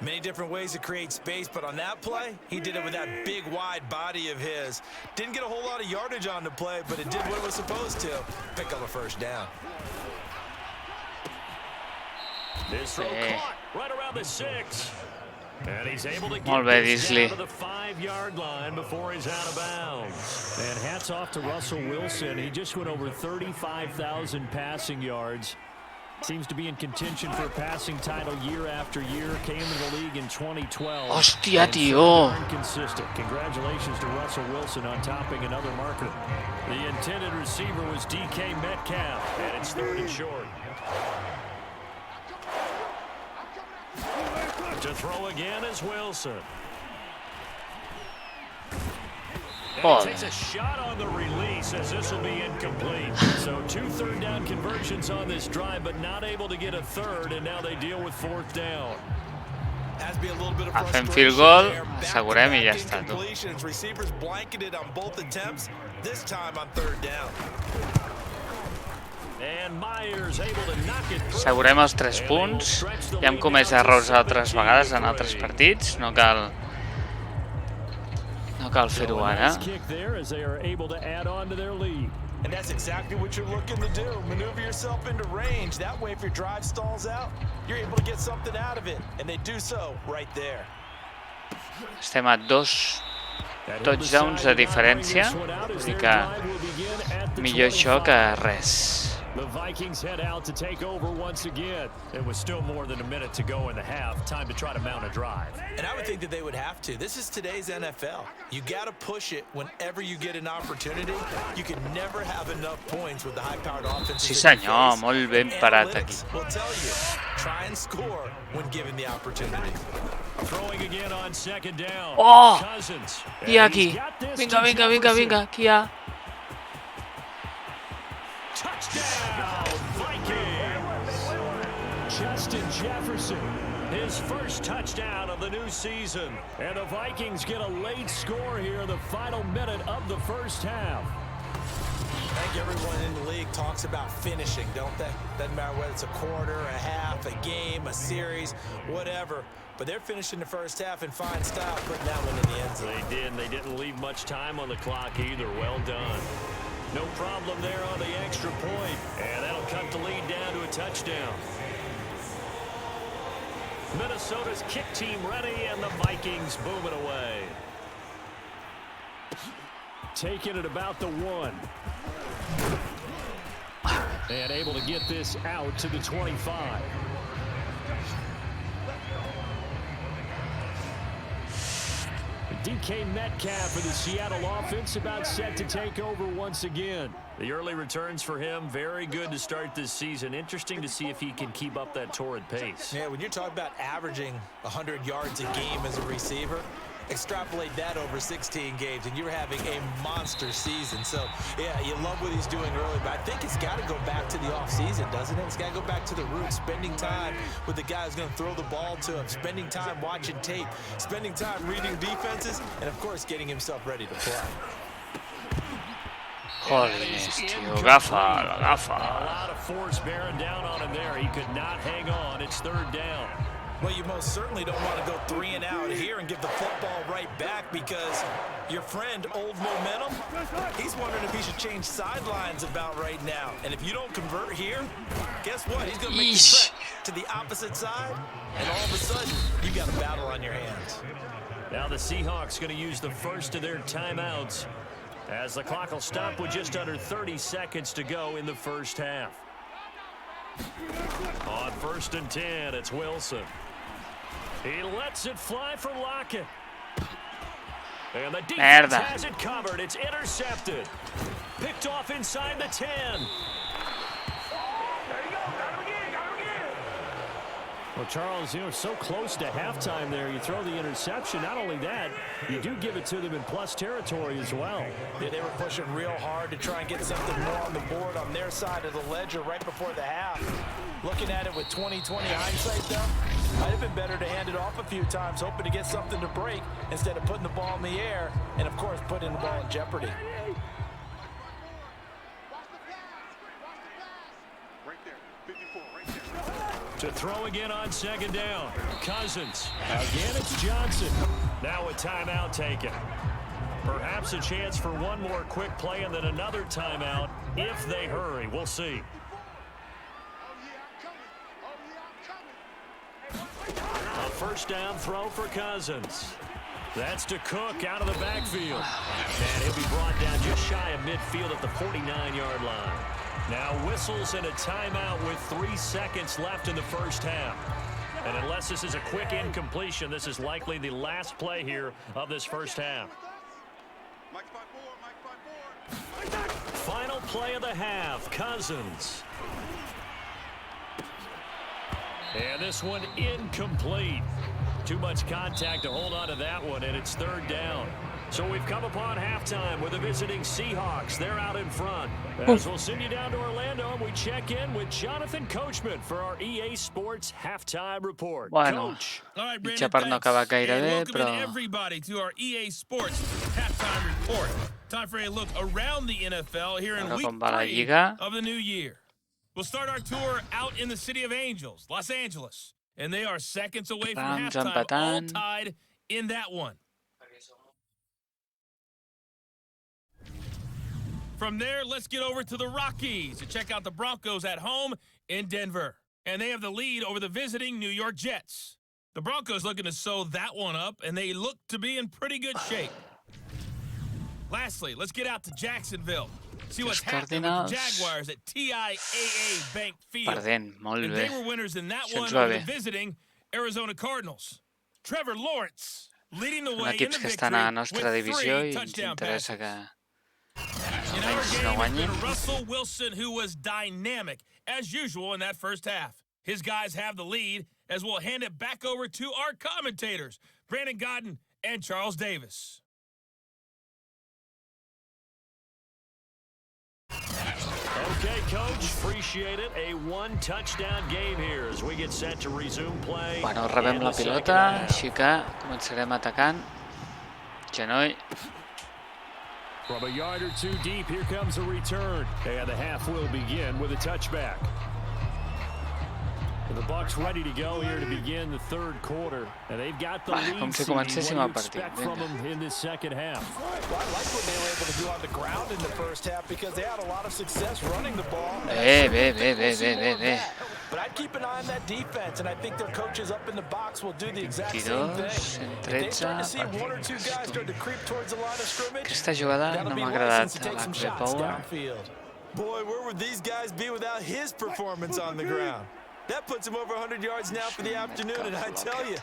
Many different ways to create space, but on that play, he did it with that big, wide body of his. Didn't get a whole lot of yardage on the play, but it did what it was supposed to. Pick up a first down. This throw caught right around the 6. And he's able to Molt get bé, this Disley. down to the 5-yard line before he's out of bounds. And hats off to Russell Wilson. He just went over 35,000 passing yards. Seems to be in contention for a passing title year after year. Came into the league in 2012. Hòstia, and tio. so darn consistent. Congratulations to Russell Wilson on topping another marker. The intended receiver was DK Metcalf, and it's 3rd and short. To throw again is Wilson. And he takes a shot on the release as this will be incomplete. So 2 third down conversions on this drive, but not able to get a third, and now they deal with 4th down. Fem field goal, assegurem i ja està, tu. Receivers blanketed on both attempts, this time on 3rd down. And Myers able to knock it through. Assegurem els 3 punts. Ja hem comès errors altres vegades en altres partits. No cal fer-ho ara. And that's exactly what you're looking to do. Maneuver yourself into range. That way, if your drive stalls out, you're able to get something out of it. And they do so right there. Estem a 2 touchdowns de diferència. Vull dir que millor això que res. The Vikings head out to take over once again. It was still more than a minute to go in the half. Time to try to mount a drive. And I would think that they would have to. This is today's NFL. You got to push it whenever you get an opportunity. You can never have enough points with the high-powered offense. Sí senyor, molt ben parat aquí. Will tell you, try and score when given the opportunity. Throwing again on 2nd down. Oh! Cousins. Qui hi ha aquí? Vinga, qui hi ha? Touchdown, Vikings! Justin Jefferson, his first touchdown of the new season. And the Vikings get a late score here in the final minute of the first half. I think everyone in the league talks about finishing, don't they? Doesn't matter whether it's a quarter, a half, a game, a series, whatever. But they're finishing the first half in fine style, putting that one in the end zone. They did, and they didn't leave much time on the clock either. Well done. No problem there on the extra point. And that'll cut the lead down to a touchdown. Minnesota's kick team ready, and the Vikings booming away. Taking it about the 1. And able to get this out to the 25. DK Metcalf for the Seattle offense about set to take over once again. The early returns for him, very good to start this season. Interesting to see if he can keep up that torrid pace. Yeah, when you're talking about averaging 100 yards a game as a receiver, extrapolate that over 16 games, and you're having a monster season. So, yeah, you love what he's doing early, but I think it's got to go back to the offseason, doesn't it? It's got to go back to the roots, spending time with the guy who's going to throw the ball to him, spending time watching tape, spending time reading defenses, and, of course, getting himself ready to play. Jolines, tio, agafa'l. A lot of force bearing down on him there. He could not hang on. It's 3rd down. Well, you most certainly don't want to go 3 and out here and give the football right back, because your friend, Old Momentum, he's wondering if he should change sidelines about right now. And if you don't convert here, guess what? He's going to make the trek to the opposite side, and all of a sudden, you got a battle on your hands. Now the Seahawks going to use the first of their timeouts, as the clock will stop with just under 30 seconds to go in the first half. On 1st and 10, it's Wilson. He lets it fly for Lockett. And the defense has it covered. It's intercepted. Picked off inside the 10. Well, Charles, so close to halftime there. You throw the interception. Not only that, you do give it to them in plus territory as well. Yeah, they were pushing real hard to try and get something more on the board on their side of the ledger right before the half. Looking at it with 20/20 hindsight, though, might have been better to hand it off a few times, hoping to get something to break instead of putting the ball in the air and, of course, putting the ball in jeopardy. To throw again on second down. Cousins. Again, it's Johnson. Now a timeout taken. Perhaps a chance for one more quick play and then another timeout if they hurry. We'll see. A first down throw for Cousins. That's to Cook out of the backfield. And he'll be brought down just shy of midfield at the 49-yard line. Now whistles and a timeout with 3 seconds left in the first half. And unless this is a quick incompletion, this is likely the last play here of this first half. Final play of the half, Cousins. And this one incomplete. Too much contact to hold on to that one, and it's third down. So we've come upon halftime with the visiting Seahawks. They're out in front. As we'll send you down to Orlando, and we check in with Jonathan Coachman for our EA Sports Halftime Report. Bueno, Coach. Mitja no acaba gaire bé, però... everybody to our EA Sports Halftime Report. Time for a look around the NFL here in Veure week com va la 3 Lliga. of the new year. We'll start our tour out in the city of Angels, Los Angeles. And they are seconds away from Rams halftime, all empatant. tied in that one. From there, let's get over to the Rockies to check out the Broncos at home in Denver. And they have the lead over the visiting New York Jets. The Broncos looking to sew that one up, and they look to be in pretty good shape. Lastly, let's get out to Jacksonville. See what's happening with the Jaguars at TIAA Bank Field. Perdent, molt And bé. they were winners in that one Se'ns va over the bé. visiting Arizona Cardinals. Trevor Lawrence leading the Són way in equips the que estan a victory la nostra with divisió 3 i ens touchdown interessa passes. que In our ells game, no it's guanyin. been Russell Wilson, who was dynamic, as usual, in that first half. His guys have the lead, as we'll hand it back over to our commentators, Brandon Godden and Charles Davis. Okay, Coach, appreciate it. A one-touchdown game here as we get set to resume play. Bueno, rebem in la the second pilota, half. així que començarem atacant. Genoll. From a yard or two deep, here comes a return. And the half will begin with a touchback. The Bucs ready to go here to begin the third quarter. And they've got the lead. Com si What comencéssim do el you partit. expect from Vinga. them in this second half? Well, I like what they were able to do on the ground in the first half because they had a lot of success running the ball. Bé. But I'd keep an eye on that defense, and I think their coaches up in the box will do the exact same 22, thing. If 13, they start to see one or two guys start to creep towards the line of scrimmage, Aquesta jugada that'll no be m'ha license agradat to a take some la shots Power. downfield. Boy, where would these guys be without his performance on the ground? That puts him over 100 yards now for the afternoon, and I tell you,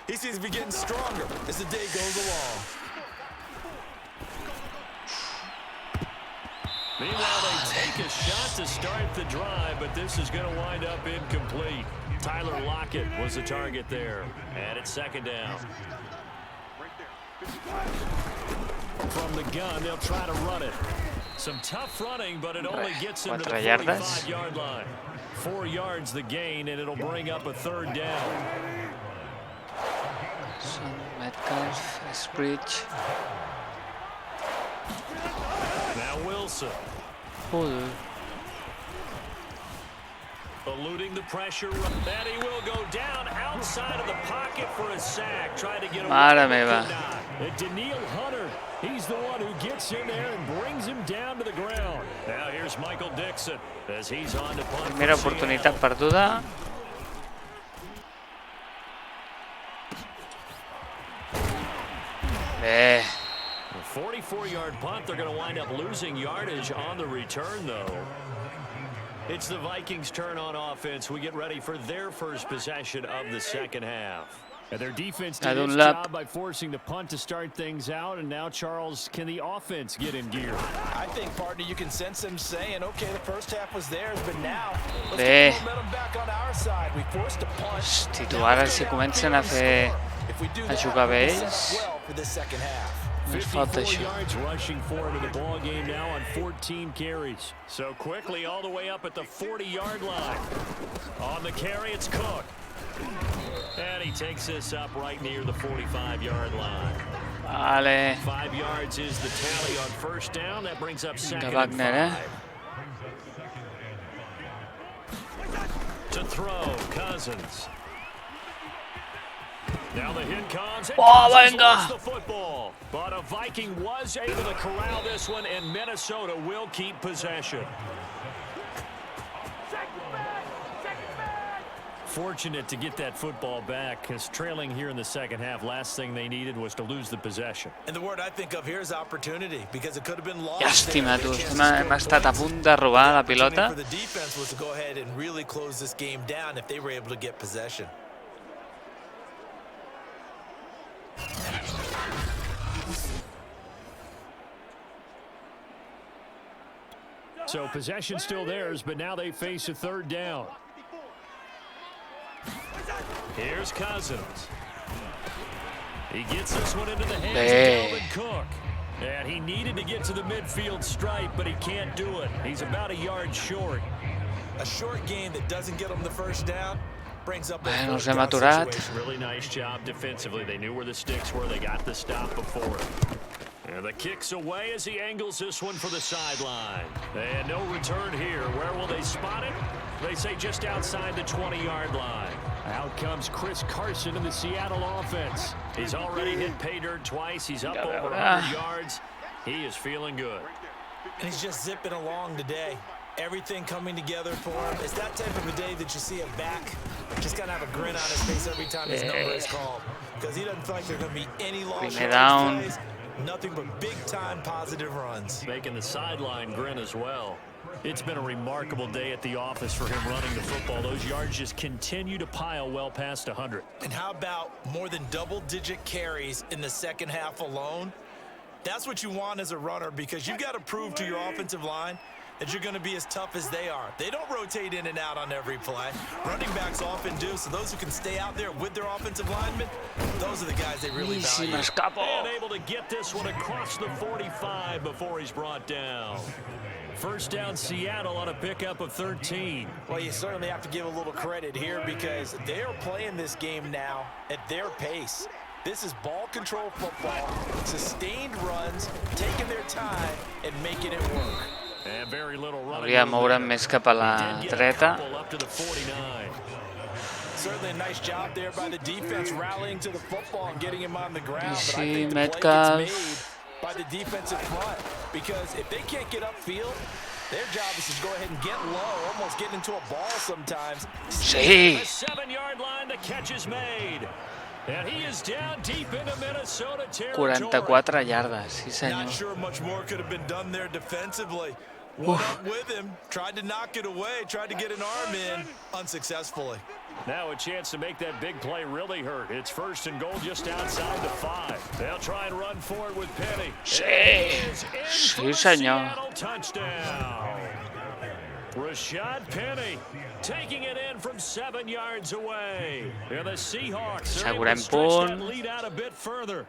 he seems to be getting stronger as the day goes along. Meanwhile, they take a shot to start the drive, but this is going to wind up incomplete. Tyler Lockett was the target there, and it's second down. From the gun, they'll try to run it. Some tough running, but it only gets into the 4 yardes. 45-yard line. 4 yards the gain, and it'll bring up a third down. Són Metcalf, Spridge. Now Wilson. Joder. Eluding the pressure, and he will go down outside of the pocket for a sack, trying to get away. Mare meva. And Daniil Hunter, he's the one who gets in there and brings him down to the ground. Now here's Michael Dixon as he's on to punt. Primera oportunitat perduda. Bé. 44-yard punt. They're going to wind up losing yardage on the return, though. It's the Vikings' turn on offense. We get ready for their first possession of the second half. And their defense Ha did its d'un lap. job by forcing the punt to start things out, and now, Charles, can the offense get in gear? I think, partner, you can sense them saying, okay, the first half was theirs, but now let's Bé. get the momentum back on our side. We forced a punt. Hosti, tu Now ara let's si go comencen down a here fer... and score. If we do a that, jugar bé we'll be set ells, up well for this second half. no ens falta 54 això. yards rushing forward in the ball game now on 14 carries. So quickly all the way up at the 40-yard line. On the carry, it's Cook. And he takes this up right near the 45-yard line. Vale. 5 yards is the tally on first down. That brings up second and Wagner, 5. To throw, Cousins. Now the hit comes, and Oh, Cousins venga. lost the football. But a Viking was able to corral this one, and Minnesota will keep possession. Fortunate to get that football back, because trailing here in the second half, last thing they needed was to lose the possession. And the word I think of here is opportunity, because it could have been lost. Llàstima, there. tu. Chance to Hem score estat a points. punt de robar la pilota. For the defense was to go ahead and really close this game down if they were able to get possession. So possession still theirs, but now they face a third down. Here's Cousins. He gets this one into the hands of Dalvin Cook. And he needed to get to the midfield stripe, but he can't do it. He's about a yard short. A short game that doesn't get them the first down brings up a Bueno, first ens hem down aturat. situation. Really nice job defensively. They knew where the sticks were. They got the stop before it. And the kick's away as he angles this one for the sideline. And no return here. Where will they spot it? They say just outside the 20-yard line. Out comes Chris Carson in the Seattle offense. He's already hit pay dirt twice. He's up over 100 yards. He is feeling good. And he's just zipping along today. Everything coming together for him. It's that type of a day that you see a back just kind of have a grin on his face every time his number is called. Because he doesn't feel like there's going to be any lost down. plays. Nothing but big-time positive runs. Making the sideline grin as well. It's been a remarkable day at the office for him running the football. Those yards just continue to pile well past 100. And how about more than double-digit carries in the second half alone? That's what you want as a runner, because you've got to prove to your offensive line that you're going to be as tough as they are. They don't rotate in and out on every play. Running backs often do, so those who can stay out there with their offensive linemen, those are the guys they really Si value. m'escapo. And able to get this one across the 45 before he's brought down. First down, Seattle on a pickup of 13. Well, you certainly have to give a little credit here, because they are playing this game now at their pace. This is ball control football, sustained runs, taking their time and making it work. And very little running. Hauria de moure'm més cap a la dreta. Up to the 49. Certainly a nice job there by the defense, rallying to the football and getting him on the ground. But I Easy, think the play Metcalf. gets made by the defensive front, because if they can't get upfield, their job is to go ahead and get low, almost get into a ball sometimes. Sí. The 7-yard line, the catch is made. And he is down deep into Minnesota territory. 44 yardes, sí Not senyor. sure much more could have been done there defensively. One up with him, tried to knock it away, tried to get an arm in, unsuccessfully. Now a chance to make that big play really hurt. It's first and goal just outside the 5. They'll try and run for it with Penny. Sí. Sí senyor. Seattle touchdown. Rashad Penny taking it in from 7 yards away. And the Seahawks are able to Assegurem stretch that punt. lead out a bit further.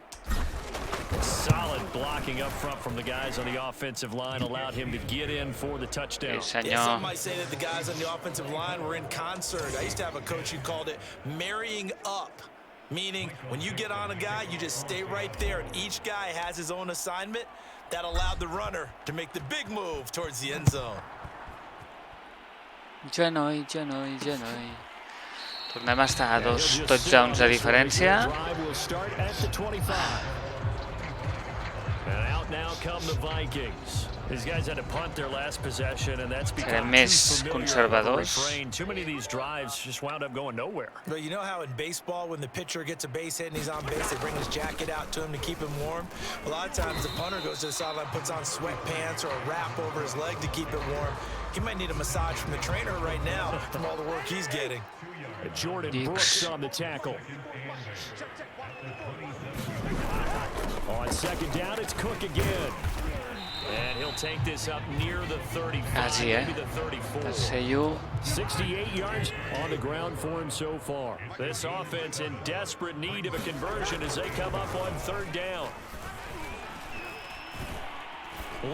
Solid blocking up front from the guys on the offensive line allowed him to get in for the touchdown. Sí Yeah, some senyor. might say that the guys on the offensive line were in concert. I used to have a coach who called it marrying up, meaning when you get on a guy, you just stay right there, and each guy has his own assignment. That allowed the runner to make the big move towards the end zone. Genoi. Tornem a estar a dos touchdowns de diferència. And out now come the Vikings. These guys had to punt their last possession, and that's become més too familiar of a conservadors. refrain. Too many of these drives just wound up going nowhere. But you know how in baseball, when the pitcher gets a base hit and he's on base, they bring his jacket out to him to keep him warm? A lot of times the punter goes to the sideline, puts on sweatpants or a wrap over his leg to keep it warm. He might need a massage from the trainer right now from all the work he's getting. Jordan Dix. Brooks on the tackle. On second down, it's Cook again. And he'll take this up near the 35, Quasi, maybe the 34. Tercer. 68 yards on the ground for him so far. This offense in desperate need of a conversion as they come up on third down.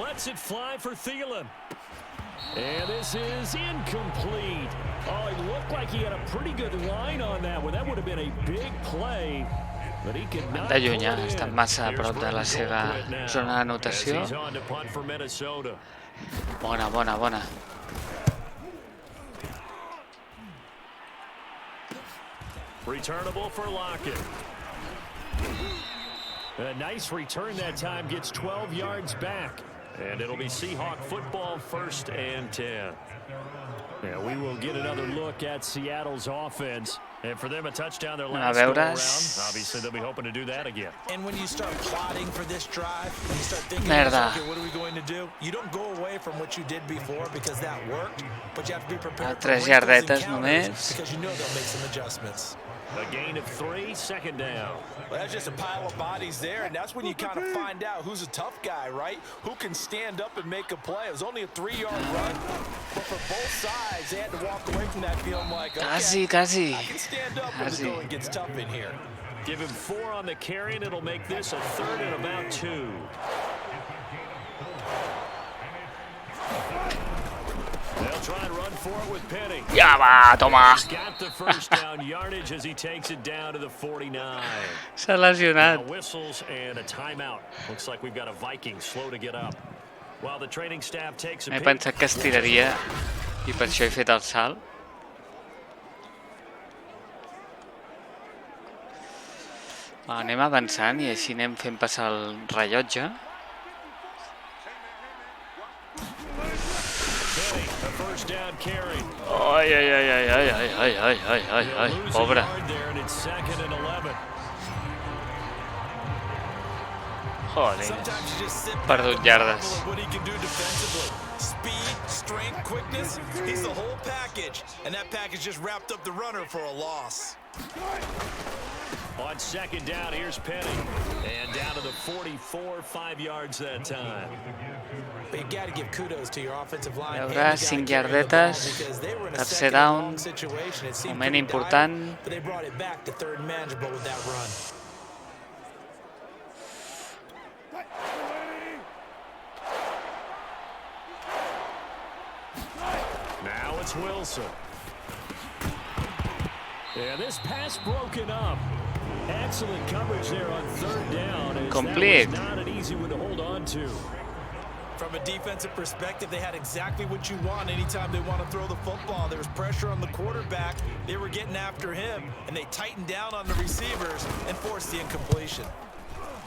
Lets it fly for Thielen. And this is incomplete. Oh, it looked like he had a pretty good line on that one. That would have been a big play. But he could not De lluny, pull it està in. massa a Here's prop de la Brandon seva Colquitt now, zona as d'anotació. he's on to punt for Minnesota. Bona, bona, bona. Returnable for Lockett. A nice return that time, gets 12 yards back. And it'll be Seahawk football, 1st and 10. Yeah, we will get another look at Seattle's offense. And for them, a touchdown their last go around. Obviously, they'll be hoping to do that again. And when you start plotting for this drive, when you start thinking, Merda. okay, what are we going to do? You don't go away from what you did before because that worked, but you have to be prepared for 3 wrinkles yardetes and counters només. because you know they'll make some adjustments. A gain of 3, second down. Well, that's just a pile of bodies there, and that's when you kind of find out who's a tough guy, right? Who can stand up and make a play. It was only a 3-yard run, but for both sides, they had to walk away from that feeling like, okay, Quasi. I can stand up when the going gets tough in here. Give him 4 on the carry, and it'll make this a 3rd and about 2. They'll try and run for it with Penny. Ja va, toma. He's got the first down yardage as he takes it down to the 49. S'ha Now lesionat. whistles and a timeout. Looks like we've got a Viking slow to get up. While the training staff takes a He peek. pensat que es tiraria i per això he fet el salt. Va, anem avançant i així anem fent passar el rellotge. Penny, a first down carry. Ai, ai, ai, ai, ai, ai, ai, ai, ai, ai, ai, Lose a pobre. yard there, and it's 2nd and 11. Joder, Sometimes you just sit back perdut and yardes. marvel at what he can do defensively. Speed, strength, quickness, he's the whole package. And that package just wrapped up the runner for a loss. On second down, here's Penny. And down to the 44, 5 yards that time. But you got to give kudos to your offensive line. Hi and haurà the guy 5 carrying the ball yardetes, because they were in a tercer second and down, long situation. It seemed moment pretty important. dire, but they brought it back to 3rd and manageable with that run. Now it's Wilson. And this pass broken up. Excellent coverage there on 3rd down. As Complete. That was not an easy one to hold on to. From a defensive perspective, they had exactly what you want anytime they want to throw the football. There was pressure on the quarterback. They were getting after him, and they tightened down on the receivers and forced the incompletion.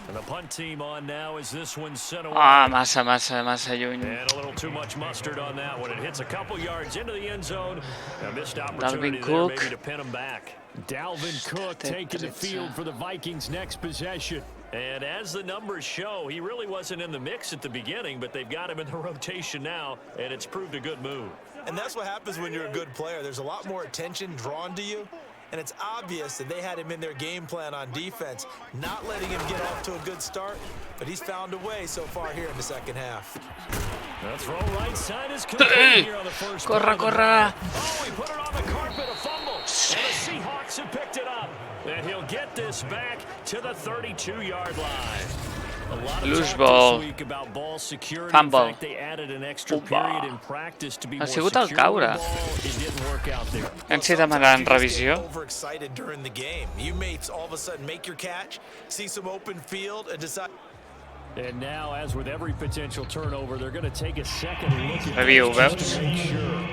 And the punt team on now as this one sent away. Ah, massa lluny. And a little too much mustard on that one. It hits a couple yards into the end zone. A missed opportunity there Cook. maybe to pin them back. Dalvin Cook taking the field for the Vikings' next possession. And as the numbers show, he really wasn't in the mix at the beginning, but they've got him in the rotation now, and it's proved a good move. And that's what happens when you're a good player. There's a lot more attention drawn to you, and it's obvious that they had him in their game plan on defense, not letting him get off to a good start, but he's found a way so far here in the second half. The throw right side is complete here on the first play. Corre. Oh, he put it on the carpet, a fumble, and the Seahawks have picked it up. And he'll get this back to the 32-yard line. A lot of Loose talk ball. this week about ball security. Fumble. In fact, they added an extra period in practice to be Ha more sigut secure el with caure. the ball. It didn't work out there. Hem si demanant revisió. Overexcited during the game. You may all of a sudden make your catch, see some open field, and decide. And now, as with every potential turnover, they're going to take a second look at Review, this just veus? to make sure.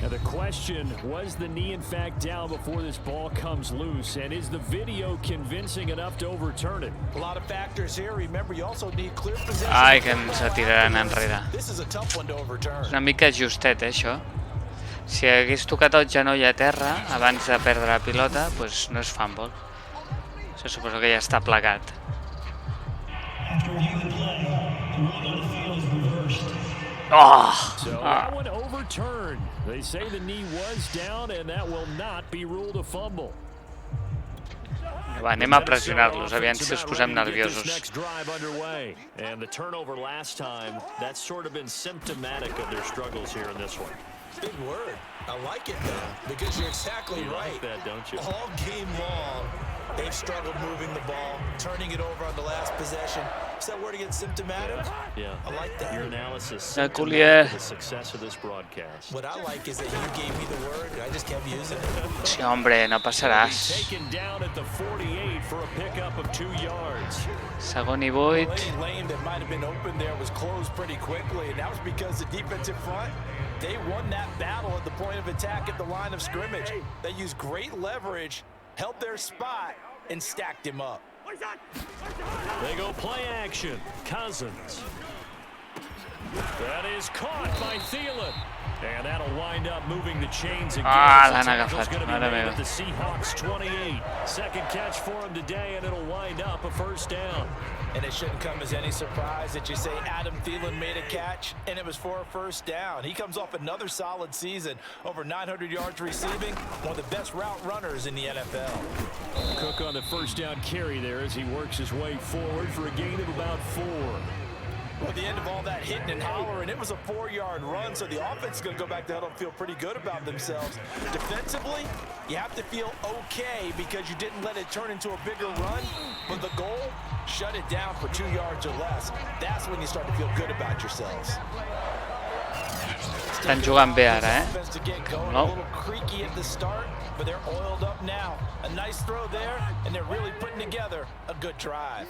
Now the question, was the knee in fact down before this ball comes loose? And is the video convincing enough to overturn it? A lot of factors here. Remember, you also need clear possession. Ai, que ens tiraran enrere. This is a tough one to overturn. Una mica justet, això. Si hagués tocat el genoll a terra abans de perdre la pilota, doncs no és fumble. Se suposa que ja està placat. Oh! So that one overturned. They say the knee was down, and that will not be ruled a fumble. Va, anem a pressionar-los, aviam si els posem nerviosos. Next drive underway, and the turnover last time, that's sort of been symptomatic of their struggles here in this one. Big word. I like it, though, because you're exactly right. Like that, don't you? All game long, they've struggled moving the ball, turning it over on the last possession. Is that word again, symptomatic? Yeah. I like that. Your analysis Ja, symptomatic Collier. of the success of this broadcast. What I like is that you gave me the word, and I just kept using it. Sí, hombre, no passaràs. Taken down at the 48 for a pickup of 2 yards. Segon i 8. Any lane that might have been open there was closed pretty quickly, and that was because the defensive front, they won that battle at the point of attack at the line of scrimmage. They used great leverage, held their spot, and stacked him up. They go play action. Cousins. That is caught by Thielen. And that'll wind up moving the chains again. L'han Tackle's agafat, gonna be mare made meva. at the Seahawks 28. Second catch for him today, and it'll wind up a first down. And it shouldn't come as any surprise that you say Adam Thielen made a catch, and it was for a first down. He comes off another solid season, over 900 yards receiving, one of the best route runners in the NFL. Cook on the first down carry there as he works his way forward for a gain of about 4. Well, at the end of all that hitting and hollering, it was a 4-yard run, so the offense is going to go back to huddle and feel pretty good about themselves. Defensively, you have to feel okay because you didn't let it turn into a bigger run, but the goal, shut it down for 2 yards or less. That's when you start to feel good about yourselves. Estan jugant bé ara, eh? Offense to get going, No. a little creaky at the start, but they're oiled up now. A nice throw there, and they're really putting together a good drive.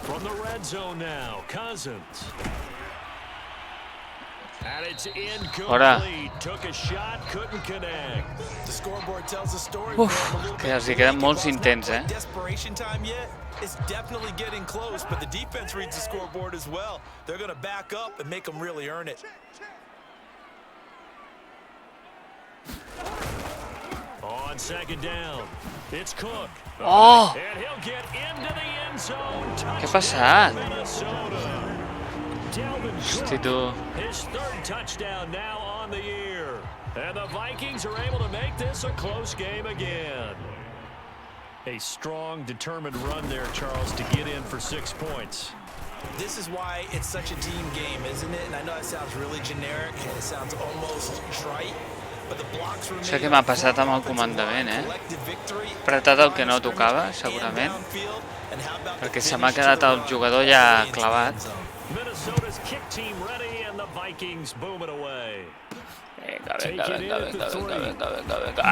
From the red zone now, Cousins. And it's incomplete. Took a shot, couldn't connect. The scoreboard tells a story. Uf, que els hi queden molts intents, eh? Desperation time yet? It's definitely getting close, but the defense reads the scoreboard as well. They're going to back up and make them really earn it. On second down, it's Cook. Oh! And he'll get into the end zone. Què ha passat? Minnesota. Dalvin Hosti, Cook, tu. his third touchdown now on the year. And the Vikings are able to make this a close game again. A strong, determined run there, Charles, to get in for 6 points. This is why it's such a team game, isn't it? And I know it sounds really generic and it sounds almost trite, but the blocks remain. Això que m'ha passat amb el comandament, eh? Apretat el que no tocava, segurament, perquè se m'ha quedat el jugador ja clavat. Minnesota's kick team ready and the Vikings boom it away. Vinga, vinga, vinga, vinga, vinga, vinga, vinga, vinga.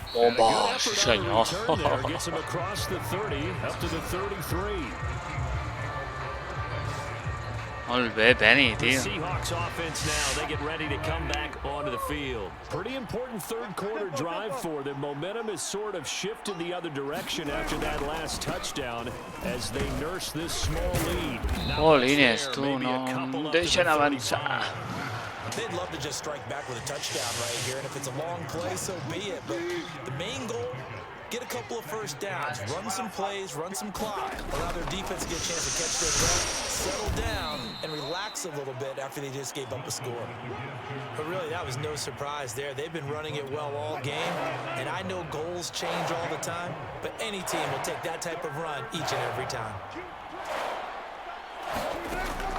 Home, sí senyor. Gets him across the 30 up to the 33. Molt bé, Penny, The tio. Seahawks offense now, they get ready to come back onto the field. Pretty important third quarter drive for them. Momentum has sort of shifted the other direction after that last touchdown as they nurse this small lead. Jolines, tu, no em deixen avançar. They'd love to just strike back with a touchdown right here, and if it's a long play, so be it. But the main goal, get a couple of first downs, run some plays, run some clock, allow their defense to get a chance to catch their breath, settle down, and relax a little bit after they just gave up a score. But really, that was no surprise there. They've been running it well all game, and I know goals change all the time, but any team will take that type of run each and every time.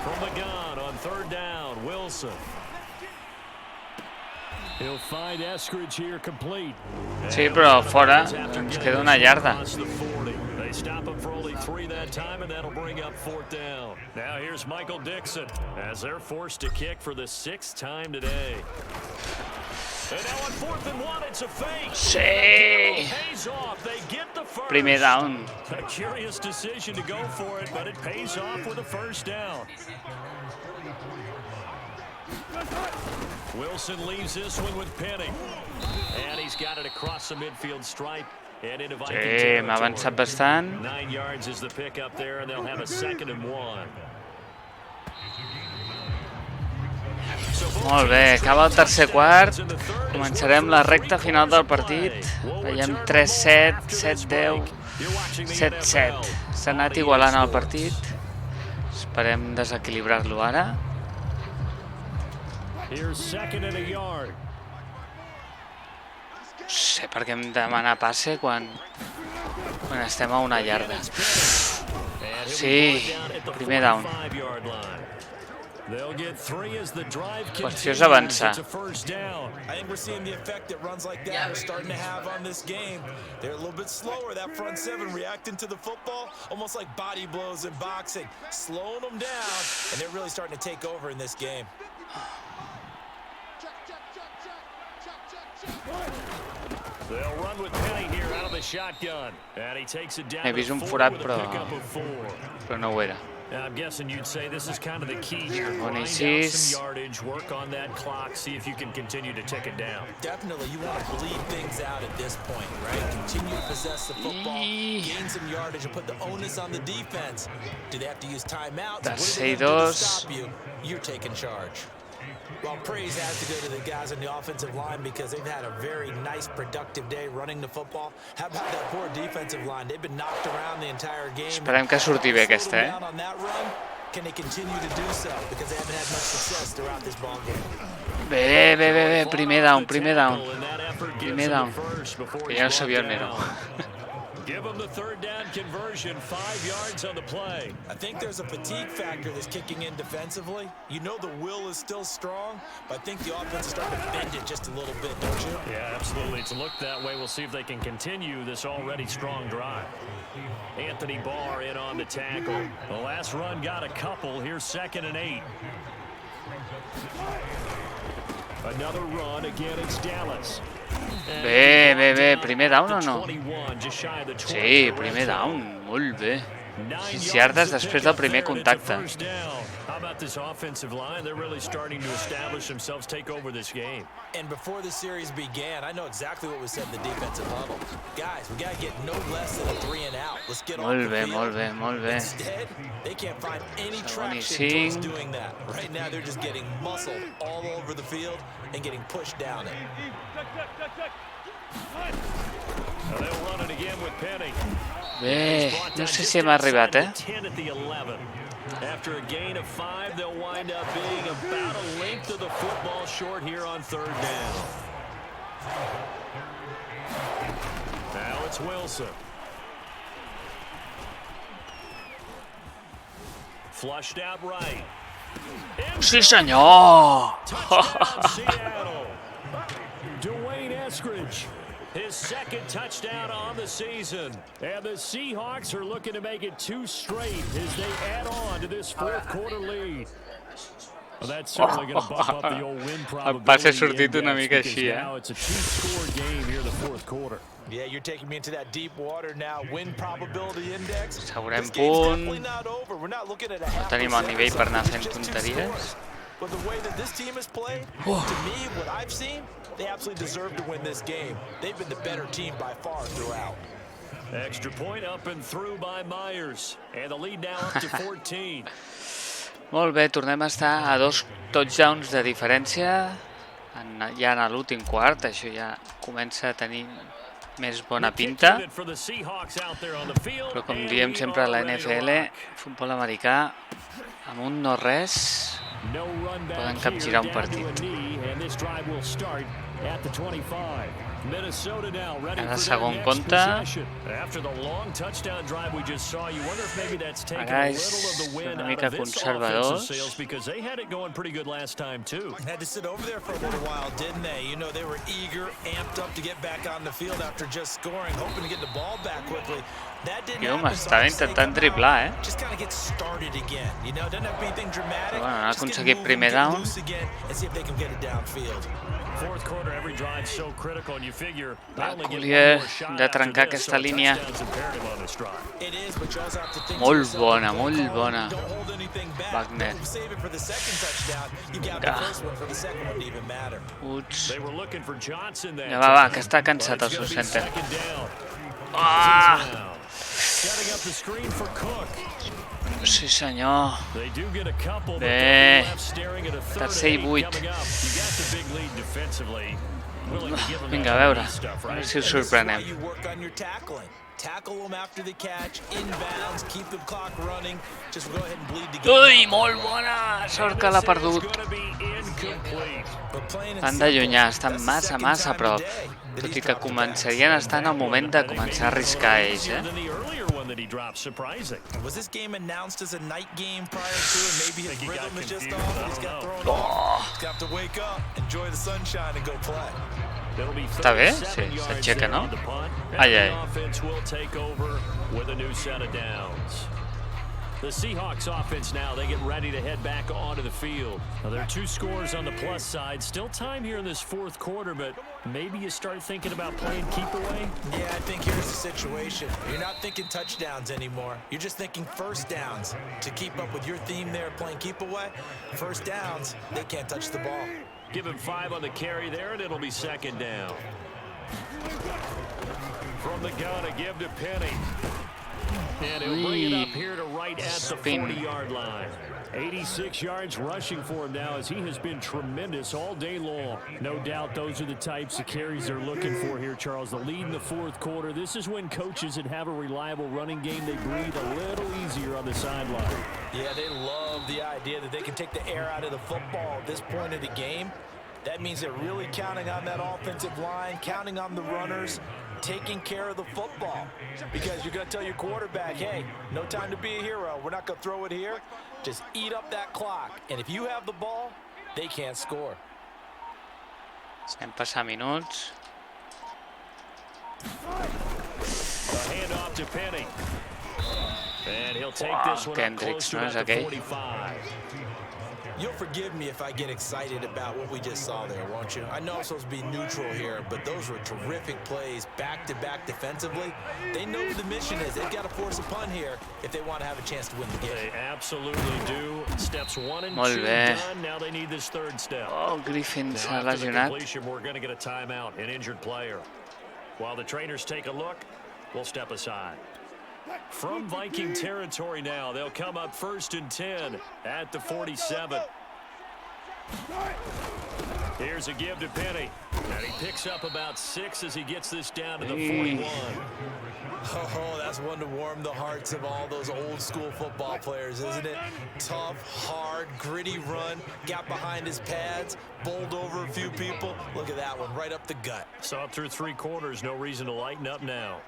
From the gun on third down, Wilson. He'll find Eskridge here complete. Sí, però fora ens queda una yarda. They stop him for only 3 that time, and that'll bring up fourth down. Now here's Michael Dixon as they're forced to kick for the 6th time today. And now on 4th and 1, it's a fake. Sí! Pays off. They get the first. Primer down. A curious decision to go for it, but it pays off with a first down. Wilson leaves this one with Penny. And he's got it across the midfield stripe and into Viking Sí, m'ha avançat bastant. 9 yards is the pick up there, and they'll have a 2nd and 1. Molt bé, acaba el tercer quart. Començarem la recta final del partit. Veiem 3-7, 7-10. 7-7. S'ha anat igualant el partit. Esperem desequilibrar-lo ara. No sé per què hem de demanar passe quan estem a una yarda. Sí, primer down. Qüestió és avançar. I think we're seeing the effect that runs like that are starting to have on this game. They're a little bit slower, that front seven reacting to the football, almost like body blows in boxing, slowing them down, and they're really starting to take over in this game. They'll run with Penny here out of the shotgun. And he takes it down. He vist un forat, però no ho era. I'm guessing you'd say this is kind of the key here. Grind out 26. some yardage, work on that clock, see if you can continue to tick it down. Definitely, you want to bleed things out at this point, right? Continue to possess the football, gain some yardage, and put the onus on the defense. Do they have to use timeouts? What do they have to do to stop you? You're taking charge. Well, praise has to go to the guys on the offensive line because they've had a very nice, productive day running the football. How about that poor defensive line? They've been knocked around the entire game. Esperem que surti bé aquesta, eh? On that run, can they continue to do so? Because they haven't had much success throughout this ball game. Bé, primer down. Primer down. Que ja no sabia on era. Give them the third down conversion, 5 yards on the play. I think there's a fatigue factor that's kicking in defensively. You know the will is still strong, but I think the offense is starting to bend it just a little bit, don't you? Yeah, absolutely. It's looked that way. We'll see if they can continue this already strong drive. Anthony Barr in on the tackle. The last run got a couple. Here's 2nd and 8. Another run again, it's Dallas. Bé, primer down o no? Sí, primer down, molt bé. 6 yardes després del primer contacte. How about this offensive line? They're really starting to establish themselves, take over this game. And before the series began, I know exactly what was said in the defensive huddle. Guys, we got to get no less than a 3 and out. Let's get on the field. Molt bé. Instead, they can't find any traction towards 25. doing that. Right now, they're just getting muscled all over the field and getting pushed down it. They'll run it again with Penny. Bé, no sé si hem arribat, eh? After a gain of 5, they'll wind up being about a length of the football short here on 3rd down. Now it's Wilson. Flushed out right. Sí, senyor! Touchdown, Seattle. Dwayne Eskridge. His 2nd touchdown on the season. And the Seahawks are looking to make it 2 straight as they add on to this 4th quarter lead. Well, that's certainly going to bump up the old win probability. Passe ha sortit una mica així, eh? Now it's a 2-score game here in the 4th quarter. Yeah, you're taking me into that deep water now. Win probability index. Assegurem This game's punt. definitely not over. We're not looking at a No half tenim el nivell per anar fent just 2 tonteries. scores. But the way that this team has played, to me, what I've seen, they absolutely deserve to win this game. They've been the better team by far throughout. Extra point up and through by Myers. And the lead now up to 14. Molt bé, tornem a estar a 2 touchdowns de diferència. Ja en l'últim quart, això ja comença a tenir més bona pinta. Però com diem sempre a la NFL, futbol americà, amb un no-res, poden capgirar un partit. Ara segon compte. Ara és una mica conservadors. Had to sit over there for a little while, didn't they? You know, they were eager, amped up to get back on the field after just scoring, hoping to get the ball back quickly. That didn't happen. M'estava intentant driblar, eh? Just kind of get started again. You know, doesn't have to be anything dramatic. Però bueno, han Just get aconseguit moving, primer get down. loose again, and see if they can get it downfield. 4th quarter, every drive so critical, and you figure Va, Collier de trencar aquesta línia. It is, but you also have to think Molt bona, molt bona. don't hold anything back. Wagner. Don't save it for the 2nd touchdown. You got the first one for the 2nd one to even matter. Uts. They were looking for Johnson that Va, que està cansat el seu center. Setting up the screen for Cook. Sí, senyor. They do get a couple, but Bé. left staring at a 3rd Tercer i and 8. 8 coming up. You got the big lead defensively. Willing to give them Vinga, a that veure. stuff, A veure right? si us This is why sorprenem. you work on your tackling. tackle them after the catch, inbounds, keep the clock running. Just go ahead and bleed the game. Ui, molt bona! Sort que l'ha perdut. Estan de llunyà, estan massa a prop. Tot i que començarien a estar en el moment de començar a arriscar ells, Was this game announced as a night game prior to, and maybe his rhythm is just off? He's got thrown off. He's got to wake up, enjoy the sunshine, and go play. Està bé? Sí, s'aixeca, no? Ai, ai. The Seahawks offense now, they get ready to head back onto the field. Now, there are 2 scores on the plus side. Still time here in this fourth quarter, but maybe you start thinking about playing keep away? Yeah, I think here's the situation. You're not thinking touchdowns anymore. You're just thinking first downs. To keep up with your theme there, playing keep away, first downs, they can't touch the ball. Give him 5 on the carry there, and it'll be second down. From the gun, a give to Penny. And he'll bring it up here to right at the 40-yard line. 86 yards rushing for him now, as he has been tremendous all day long. No doubt those are the types of carries they're looking for here, Charles. The lead in the fourth quarter. This is when coaches that have a reliable running game, they breathe a little easier on the sideline. Yeah, they love the idea that they can take the air out of the football at this point of the game. That means they're really counting on that offensive line, counting on the runners, taking care of the football. Because you're going to tell your quarterback, hey, no time to be a hero. We're not going to throw it here. Just eat up that clock. And if you have the ball, they can't score. Estem passant minuts. A handoff to Penny. And he'll take this one up close to about the 45. You'll forgive me if I get excited about what we just saw there, won't you? I know I'm supposed to be neutral here, but those were terrific plays back-to-back defensively. They know what the mission is. They've got to force a punt here if they want to have a chance to win the game. They absolutely do. Steps 1 and 2 done. Now they need this third step. Oh, Griffin s'ha After the lesionat. completion, we're going to get a timeout, an injured player. While the trainers take a look, we'll step aside. From Viking territory now, they'll come up 1st and 10 at the 47. Here's a give to Penny. And he picks up about 6 as he gets this down to the 41. Oh, that's one to warm the hearts of all those old school football players, isn't it? Tough, hard, gritty run, got behind his pads, bowled over a few people. Look at that one, right up the gut. So up through 3 quarters, no reason to lighten up now.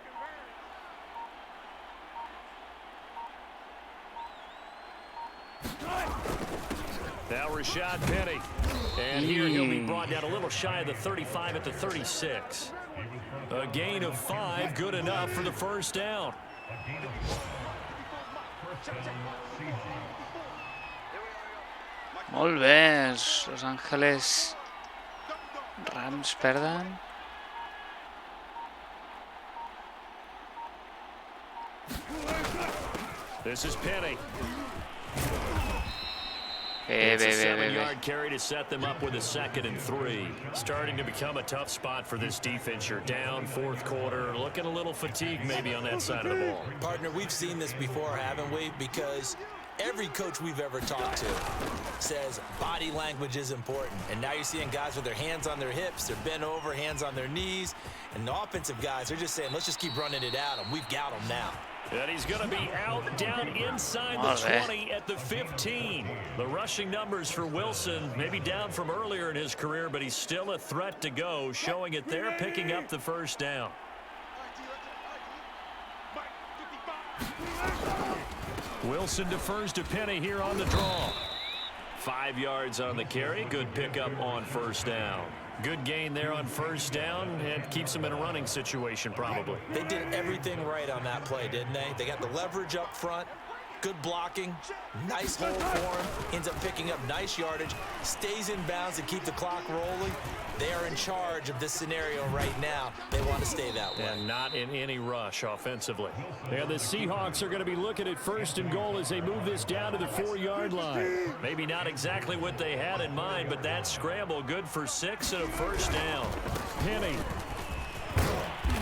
Now Rashad Penny. And here he'll be brought down a little shy of the 35 at the 36. A gain of 5, good enough for the first down. Molt bé, els Los Angeles Rams perden. This is Penny. It's a 7-yard carry to set them up with a 2nd and 3. Starting to become a tough spot for this defense. You're down 4th quarter, looking a little fatigued maybe on that side of the ball. Partner, we've seen this before, haven't we? Because every coach we've ever talked to says body language is important. And now you're seeing guys with their hands on their hips, they're bent over, hands on their knees. And the offensive guys are just saying, let's just keep running it at them. We've got them now. And he's going to be out down inside the 20 at the 15. The rushing numbers for Wilson, maybe down from earlier in his career, but he's still a threat to go, showing it there, picking up the first down. Wilson defers to Penny here on the draw. 5 yards on the carry. Good pickup on first down. Good gain there on first down, and keeps them in a running situation probably. They did everything right on that play, didn't they? They got the leverage up front, good blocking, nice hole for him, ends up picking up nice yardage, stays in bounds and keep the clock rolling. They are in charge of this scenario right now. They want to stay that way. And not in any rush offensively. And the Seahawks are going to be looking at 1st and goal as they move this down to the 4-yard line. Maybe not exactly what they had in mind, but that scramble good for 6 and a first down. Penny.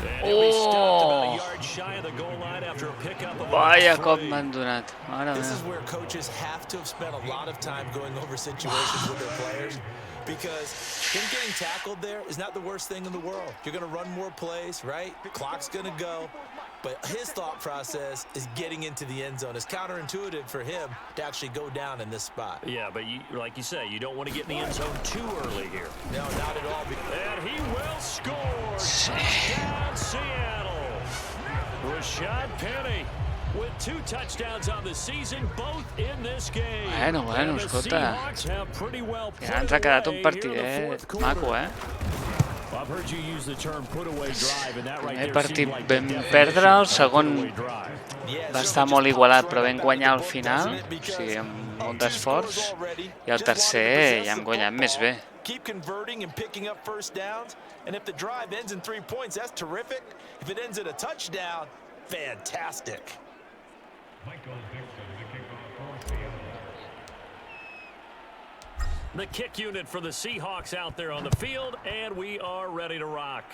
And he'll be stopped about a yard shy of the goal line after a pickup of Vaya cop m'han donat. This is where coaches have to have spent a lot of time going over situations with their players, because him getting tackled there is not the worst thing in the world. You're going to run more plays, right? Clock's going to go. But his thought process is getting into the end zone. It's counterintuitive for him to actually go down in this spot. Yeah, but like you say, you don't want to get in the end zone too early here. No, not at all. And he will score. Touchdown, Seattle. Rashad Penny with 2 touchdowns on the season, both in this game. Bueno, escolta. Ja ens ha quedat un partidet maco, Primer partit vam perdre, el segon va estar molt igualat, però vam guanyar al final, o sigui, amb molt d'esforç, i el tercer ja hem guanyat més bé. Keep converting and picking up first downs, and if the drive ends in 3 points, that's terrific. If it ends in a touchdown, fantastic. The kick unit for the Seahawks out there on the field, and we are ready to rock.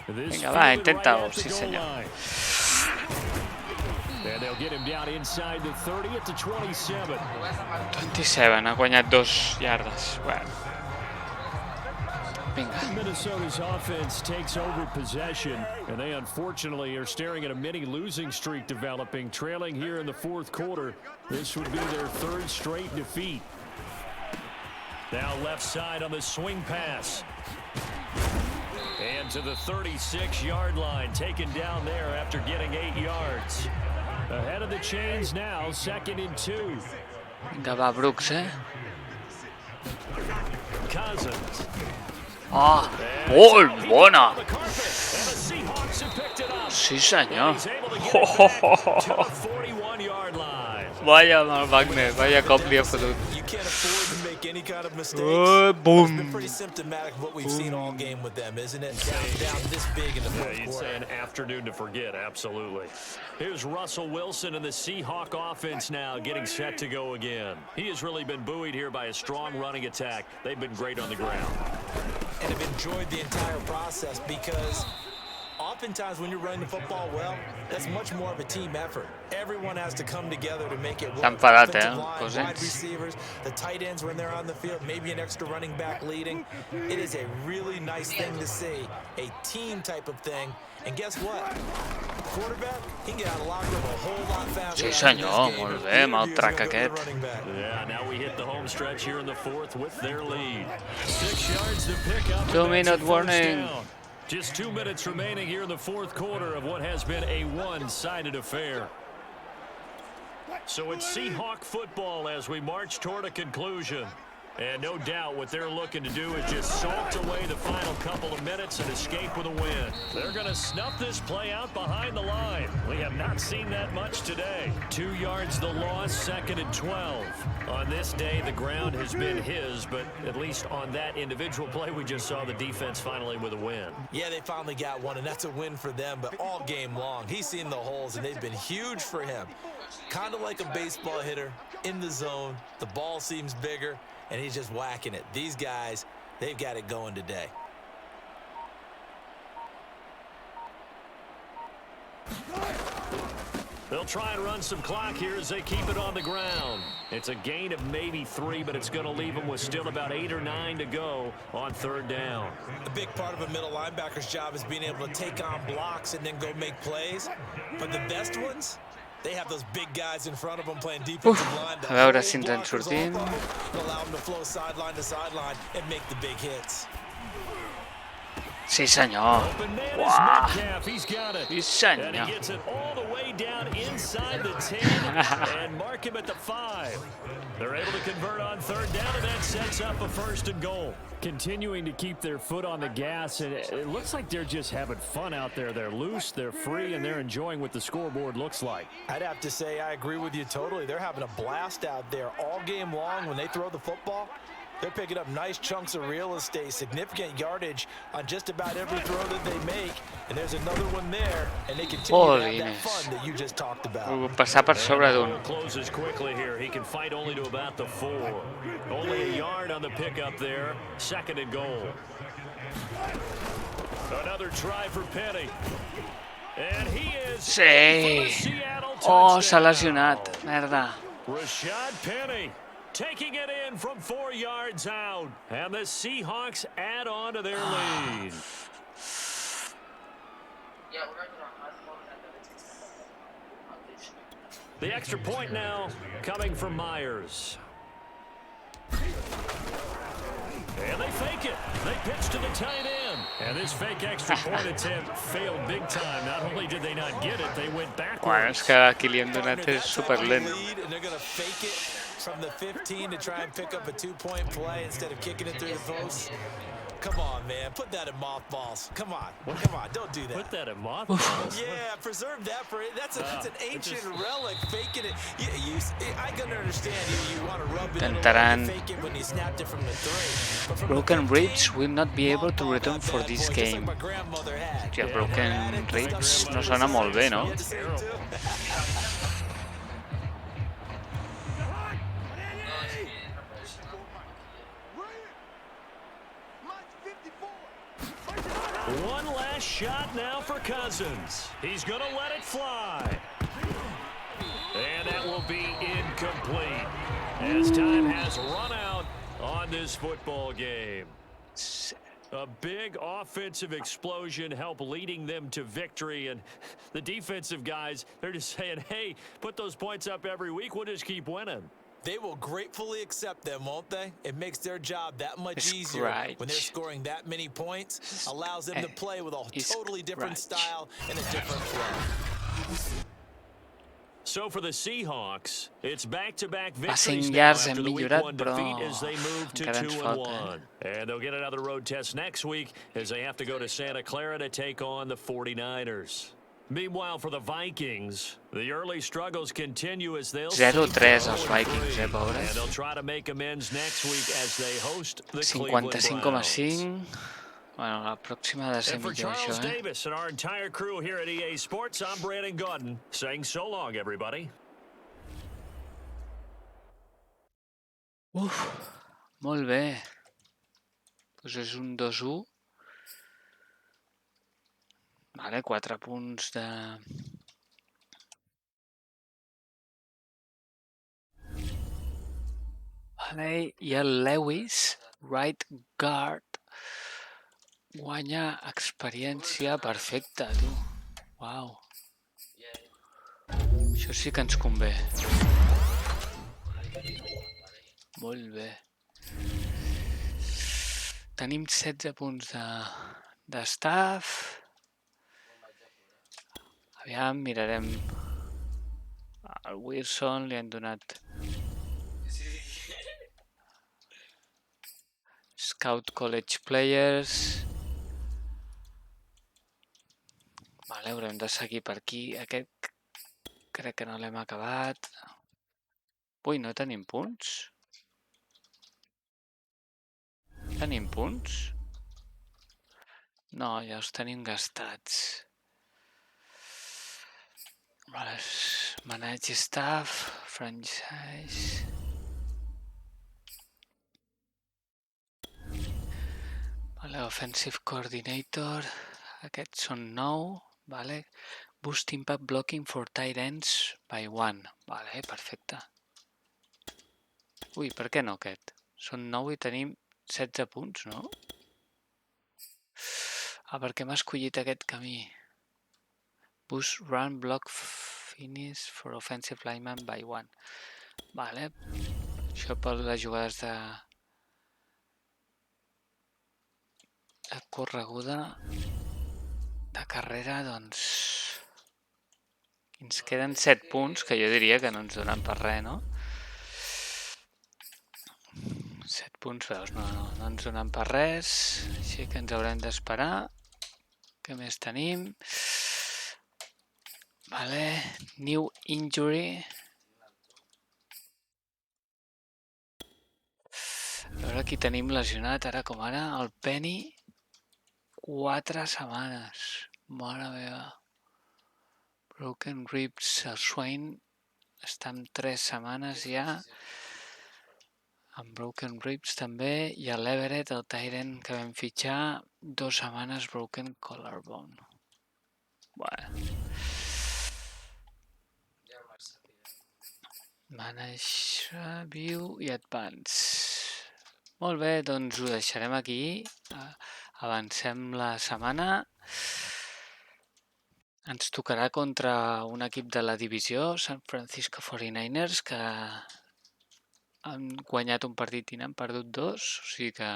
Vinga, va, intenta-ho, sí senyor. And they'll get him down inside the 30 at the 27. 27, ha guanyat 2 yardes. Bueno. Vinga. Minnesota's offense takes over possession, and they unfortunately are staring at a mini losing streak developing, trailing here in the 4th quarter. This would be their 3rd straight defeat. Now left side on the swing pass. And to the 36-yard line, taken down there after getting 8 yards. Ahead of the chains now, 2nd and 2. Vinga, va, Brooks, Cousins. Oh, molt bona! Sí, senyor. Vaya amb el Wagner, vaya cop li ha fotut. Any kind of mistake. Boom. It's been pretty symptomatic of what we've seen all game with them, isn't it? Down this big in the fourth quarter. You'd say an afternoon to forget, absolutely. Here's Russell Wilson and the Seahawk offense now getting set to go again. He has really been buoyed here by a strong running attack. They've been great on the ground. And have enjoyed the entire process because oftentimes when you're running the football well, that's much more of a team effort. Everyone has to come together to make it work. Offensive line, wide receivers, the tight ends when they're on the field, maybe an extra running back leading. It is a really nice thing to see, a team type of thing. And guess what? Quarterback, he can get out of the locker room a whole lot faster. Sí, senyor, molt bé, amb el trac aquest. Yeah, now we hit the home stretch here in the 4th with their lead. 6 yards to pick up. 2-minute warning. Just 2 minutes remaining here in the 4th quarter of what has been a one-sided affair. So it's Seahawk football as we march toward a conclusion. And no doubt what they're looking to do is just salt away the final couple of minutes and escape with a win. They're going to snuff this play out behind the line. We have not seen that much today. 2 yards the loss, 2nd and 12. On this day, the ground has been his, but at least on that individual play, we just saw the defense finally with a win. Yeah, they finally got one, and that's a win for them, but all game long, he's seen the holes, and they've been huge for him. Kind of like a baseball hitter in the zone. The ball seems bigger, and he's just whacking it. These guys, they've got it going today. They'll try and run some clock here as they keep it on the ground. It's a gain of maybe 3, but it's going to leave them with still about 8 or 9 to go on 3rd down. A big part of a middle linebacker's job is being able to take on blocks and then go make plays. But the best ones, they have those big guys in front of them playing defensive line. A veure si ens en sortim. Allow them to flow sideline to sideline and make the big hits. Sí, senyor. Uah. Sí, senyor. And he gets it all the way down inside the 10 and mark him at the 5. They're able to convert on 3rd down, and that sets up a 1st and goal. Continuing to keep their foot on the gas, and it looks like they're just having fun out there. They're loose, they're free, and they're enjoying what the scoreboard looks like. I'd have to say I agree with you totally. They're having a blast out there all game long when they throw the football. They're picking up nice chunks of real estate, significant yardage on just about every throw that they make. And there's another one there, and they continue to have that fun that you just talked about. Passar per sobre d'un. Closes quickly here. He can fight only to about the 4. Only a yard on the pickup there. 2nd and goal. Another try for Penny. And he is Sí. Oh, s'ha lesionat. Merda. Rashad Penny taking it in from 4 yards out. And the Seahawks add on to their lead. The extra point now coming from Myers. And they fake it. They pitch to the tight end. And this fake extra point attempt failed big time. Not only did they not get it, they went Bueno, és backwards. que aquí li hem donat és superlent. And they're going to fake it from the 15 to try and pick up a 2-point play instead of kicking it through the post. Come on, man. Put that in mothballs. Come on. Come on. Don't do that. Put that in mothballs. Yeah, preserve that for it. That's an ancient relic. Faking it. I can understand you want to rub it in a Tentaran. fake it when you snapped it from the three. But from Broken the 15, ribs will not be able to return for this just like game. my grandmother had. Hòstia, Broken Ribs no sona molt bé, no? You had to say it too. One last shot now for Cousins. He's going to let it fly. And that will be incomplete as time has run out on this football game. A big offensive explosion helped leading them to victory. And the defensive guys, they're just saying, hey, put those points up every week. We'll just keep winning. They will gratefully accept them, won't they? It makes their job that much easier when they're scoring that many points. Allows them to play with a totally different style and a different flow. So for the Seahawks, it's back-to-back Passing victories now yards after hem the Week millorat, 1 però defeat as they move to encara ens falta. 2-1. And they'll get another road test next week as they have to go to Santa Clara to take on the 49ers. Meanwhile, for the Vikings, the early struggles continue as they'll 0-3 els Vikings, pobres. and they'll try to make amends next week as they host the Cleveland 55,5. Bueno, la pròxima ha de ser And for millor, Charles això, eh? Davis and our entire crew here at EA Sports, I'm Brandon Gaudin saying so long, everybody. Uf, molt bé. Doncs és un 2-1. Vale, 4 punts de... Vale, i el Lewis, right guard, guanya experiència perfecta, tu. Uau. Això sí que ens convé. Molt bé. Tenim 16 punts de staff. Aviam, mirarem. Al Wilson li han donat Scout College Players. Vale, haurem de seguir per aquí. Aquest crec que no l'hem acabat. Ui, no tenim punts? Tenim punts? No, ja els tenim gastats. Vale, manage staff, franchise... Vale, offensive coordinator, aquests són 9, vale. Boost impact blocking for tight ends by 1, vale, perfecte. Ui, per què no aquest? Són 9 i tenim 16 punts, no? Ah, perquè m'ha escollit aquest camí. Boost run block finish for offensive lineman by 1. Vale, això per les jugades de correguda, de carrera, doncs... Ens queden 7 punts, que jo diria que no ens donen per res, no? 7 punts, veus, no ens donen per res, així que ens haurem d'esperar. Què més tenim? Vale, new injury. A veure qui tenim lesionat ara com ara, el Penny. 4 setmanes, mare meva. Broken ribs, el Swain està amb 3 setmanes ja. Amb broken ribs també. I l'Everett, el Tyrant que vam fitxar, 2 setmanes broken collarbone. Bueno. Manage, view i advance. Molt bé, doncs ho deixarem aquí. Avancem la setmana. ens tocarà contra un equip de la divisió, San Francisco 49ers, que han guanyat un partit i n'han perdut 2, o sigui que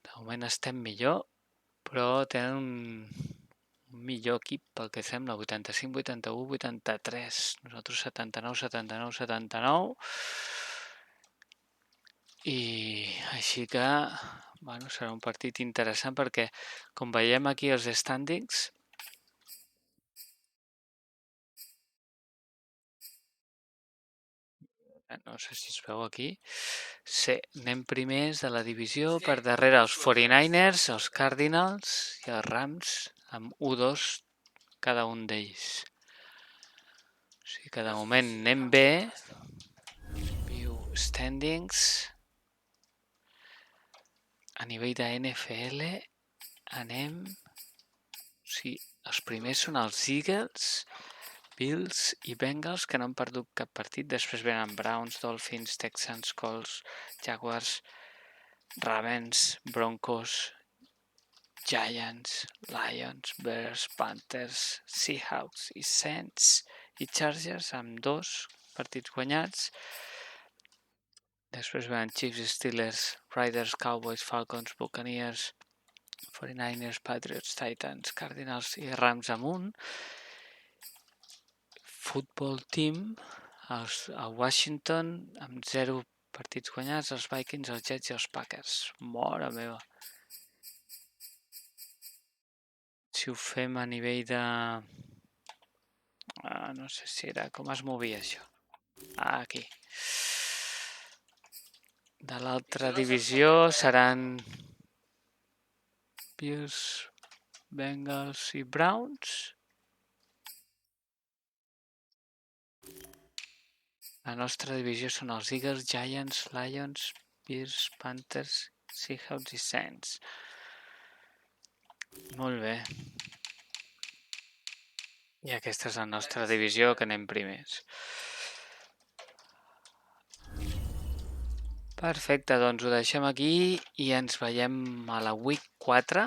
de moment estem millor, però tenen un millor equip pel que sembla, 85, 81, 83, nosaltres 79, 79, 79, i així que bueno, serà un partit interessant perquè, com veiem aquí els standings, no sé si es veu aquí, sí, anem primers de la divisió, per darrere els 49ers, els Cardinals i els Rams, amb 1-2 cada un d'ells. O sigui que de moment anem bé. View standings. A nivell de NFL anem... O sigui, els primers són els Eagles, Bills i Bengals, que no han perdut cap partit. Després venen Browns, Dolphins, Texans, Colts, Jaguars, Ravens, Broncos, Giants, Lions, Bears, Panthers, Seahawks i Saints i Chargers amb 2 partits guanyats. Després venen Chiefs, Steelers, Riders, Cowboys, Falcons, Buccaneers, 49ers, Patriots, Titans, Cardinals i Rams amb 1. Football Team, a Washington amb 0 partits guanyats, els Vikings, els Jets i els Packers. Mare meva! Si ho fem a nivell de... no sé si era... Com es movia això? Aquí. De l'altra divisió seran Bills, Bengals i Browns. La nostra divisió són els Eagles, Giants, Lions, Bears, Panthers, Seahawks i Saints. Molt bé. I aquesta és la nostra divisió, que anem primers. Perfecte, doncs ho deixem aquí i ens veiem a la Week 4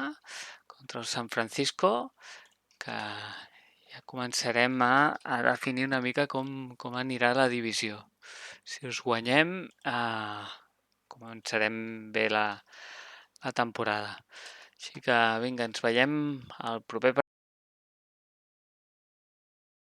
contra el San Francisco, que ja començarem a definir una mica com anirà la divisió. Si us guanyem, començarem bé la temporada. Així que vinga, ens veiem al proper partit.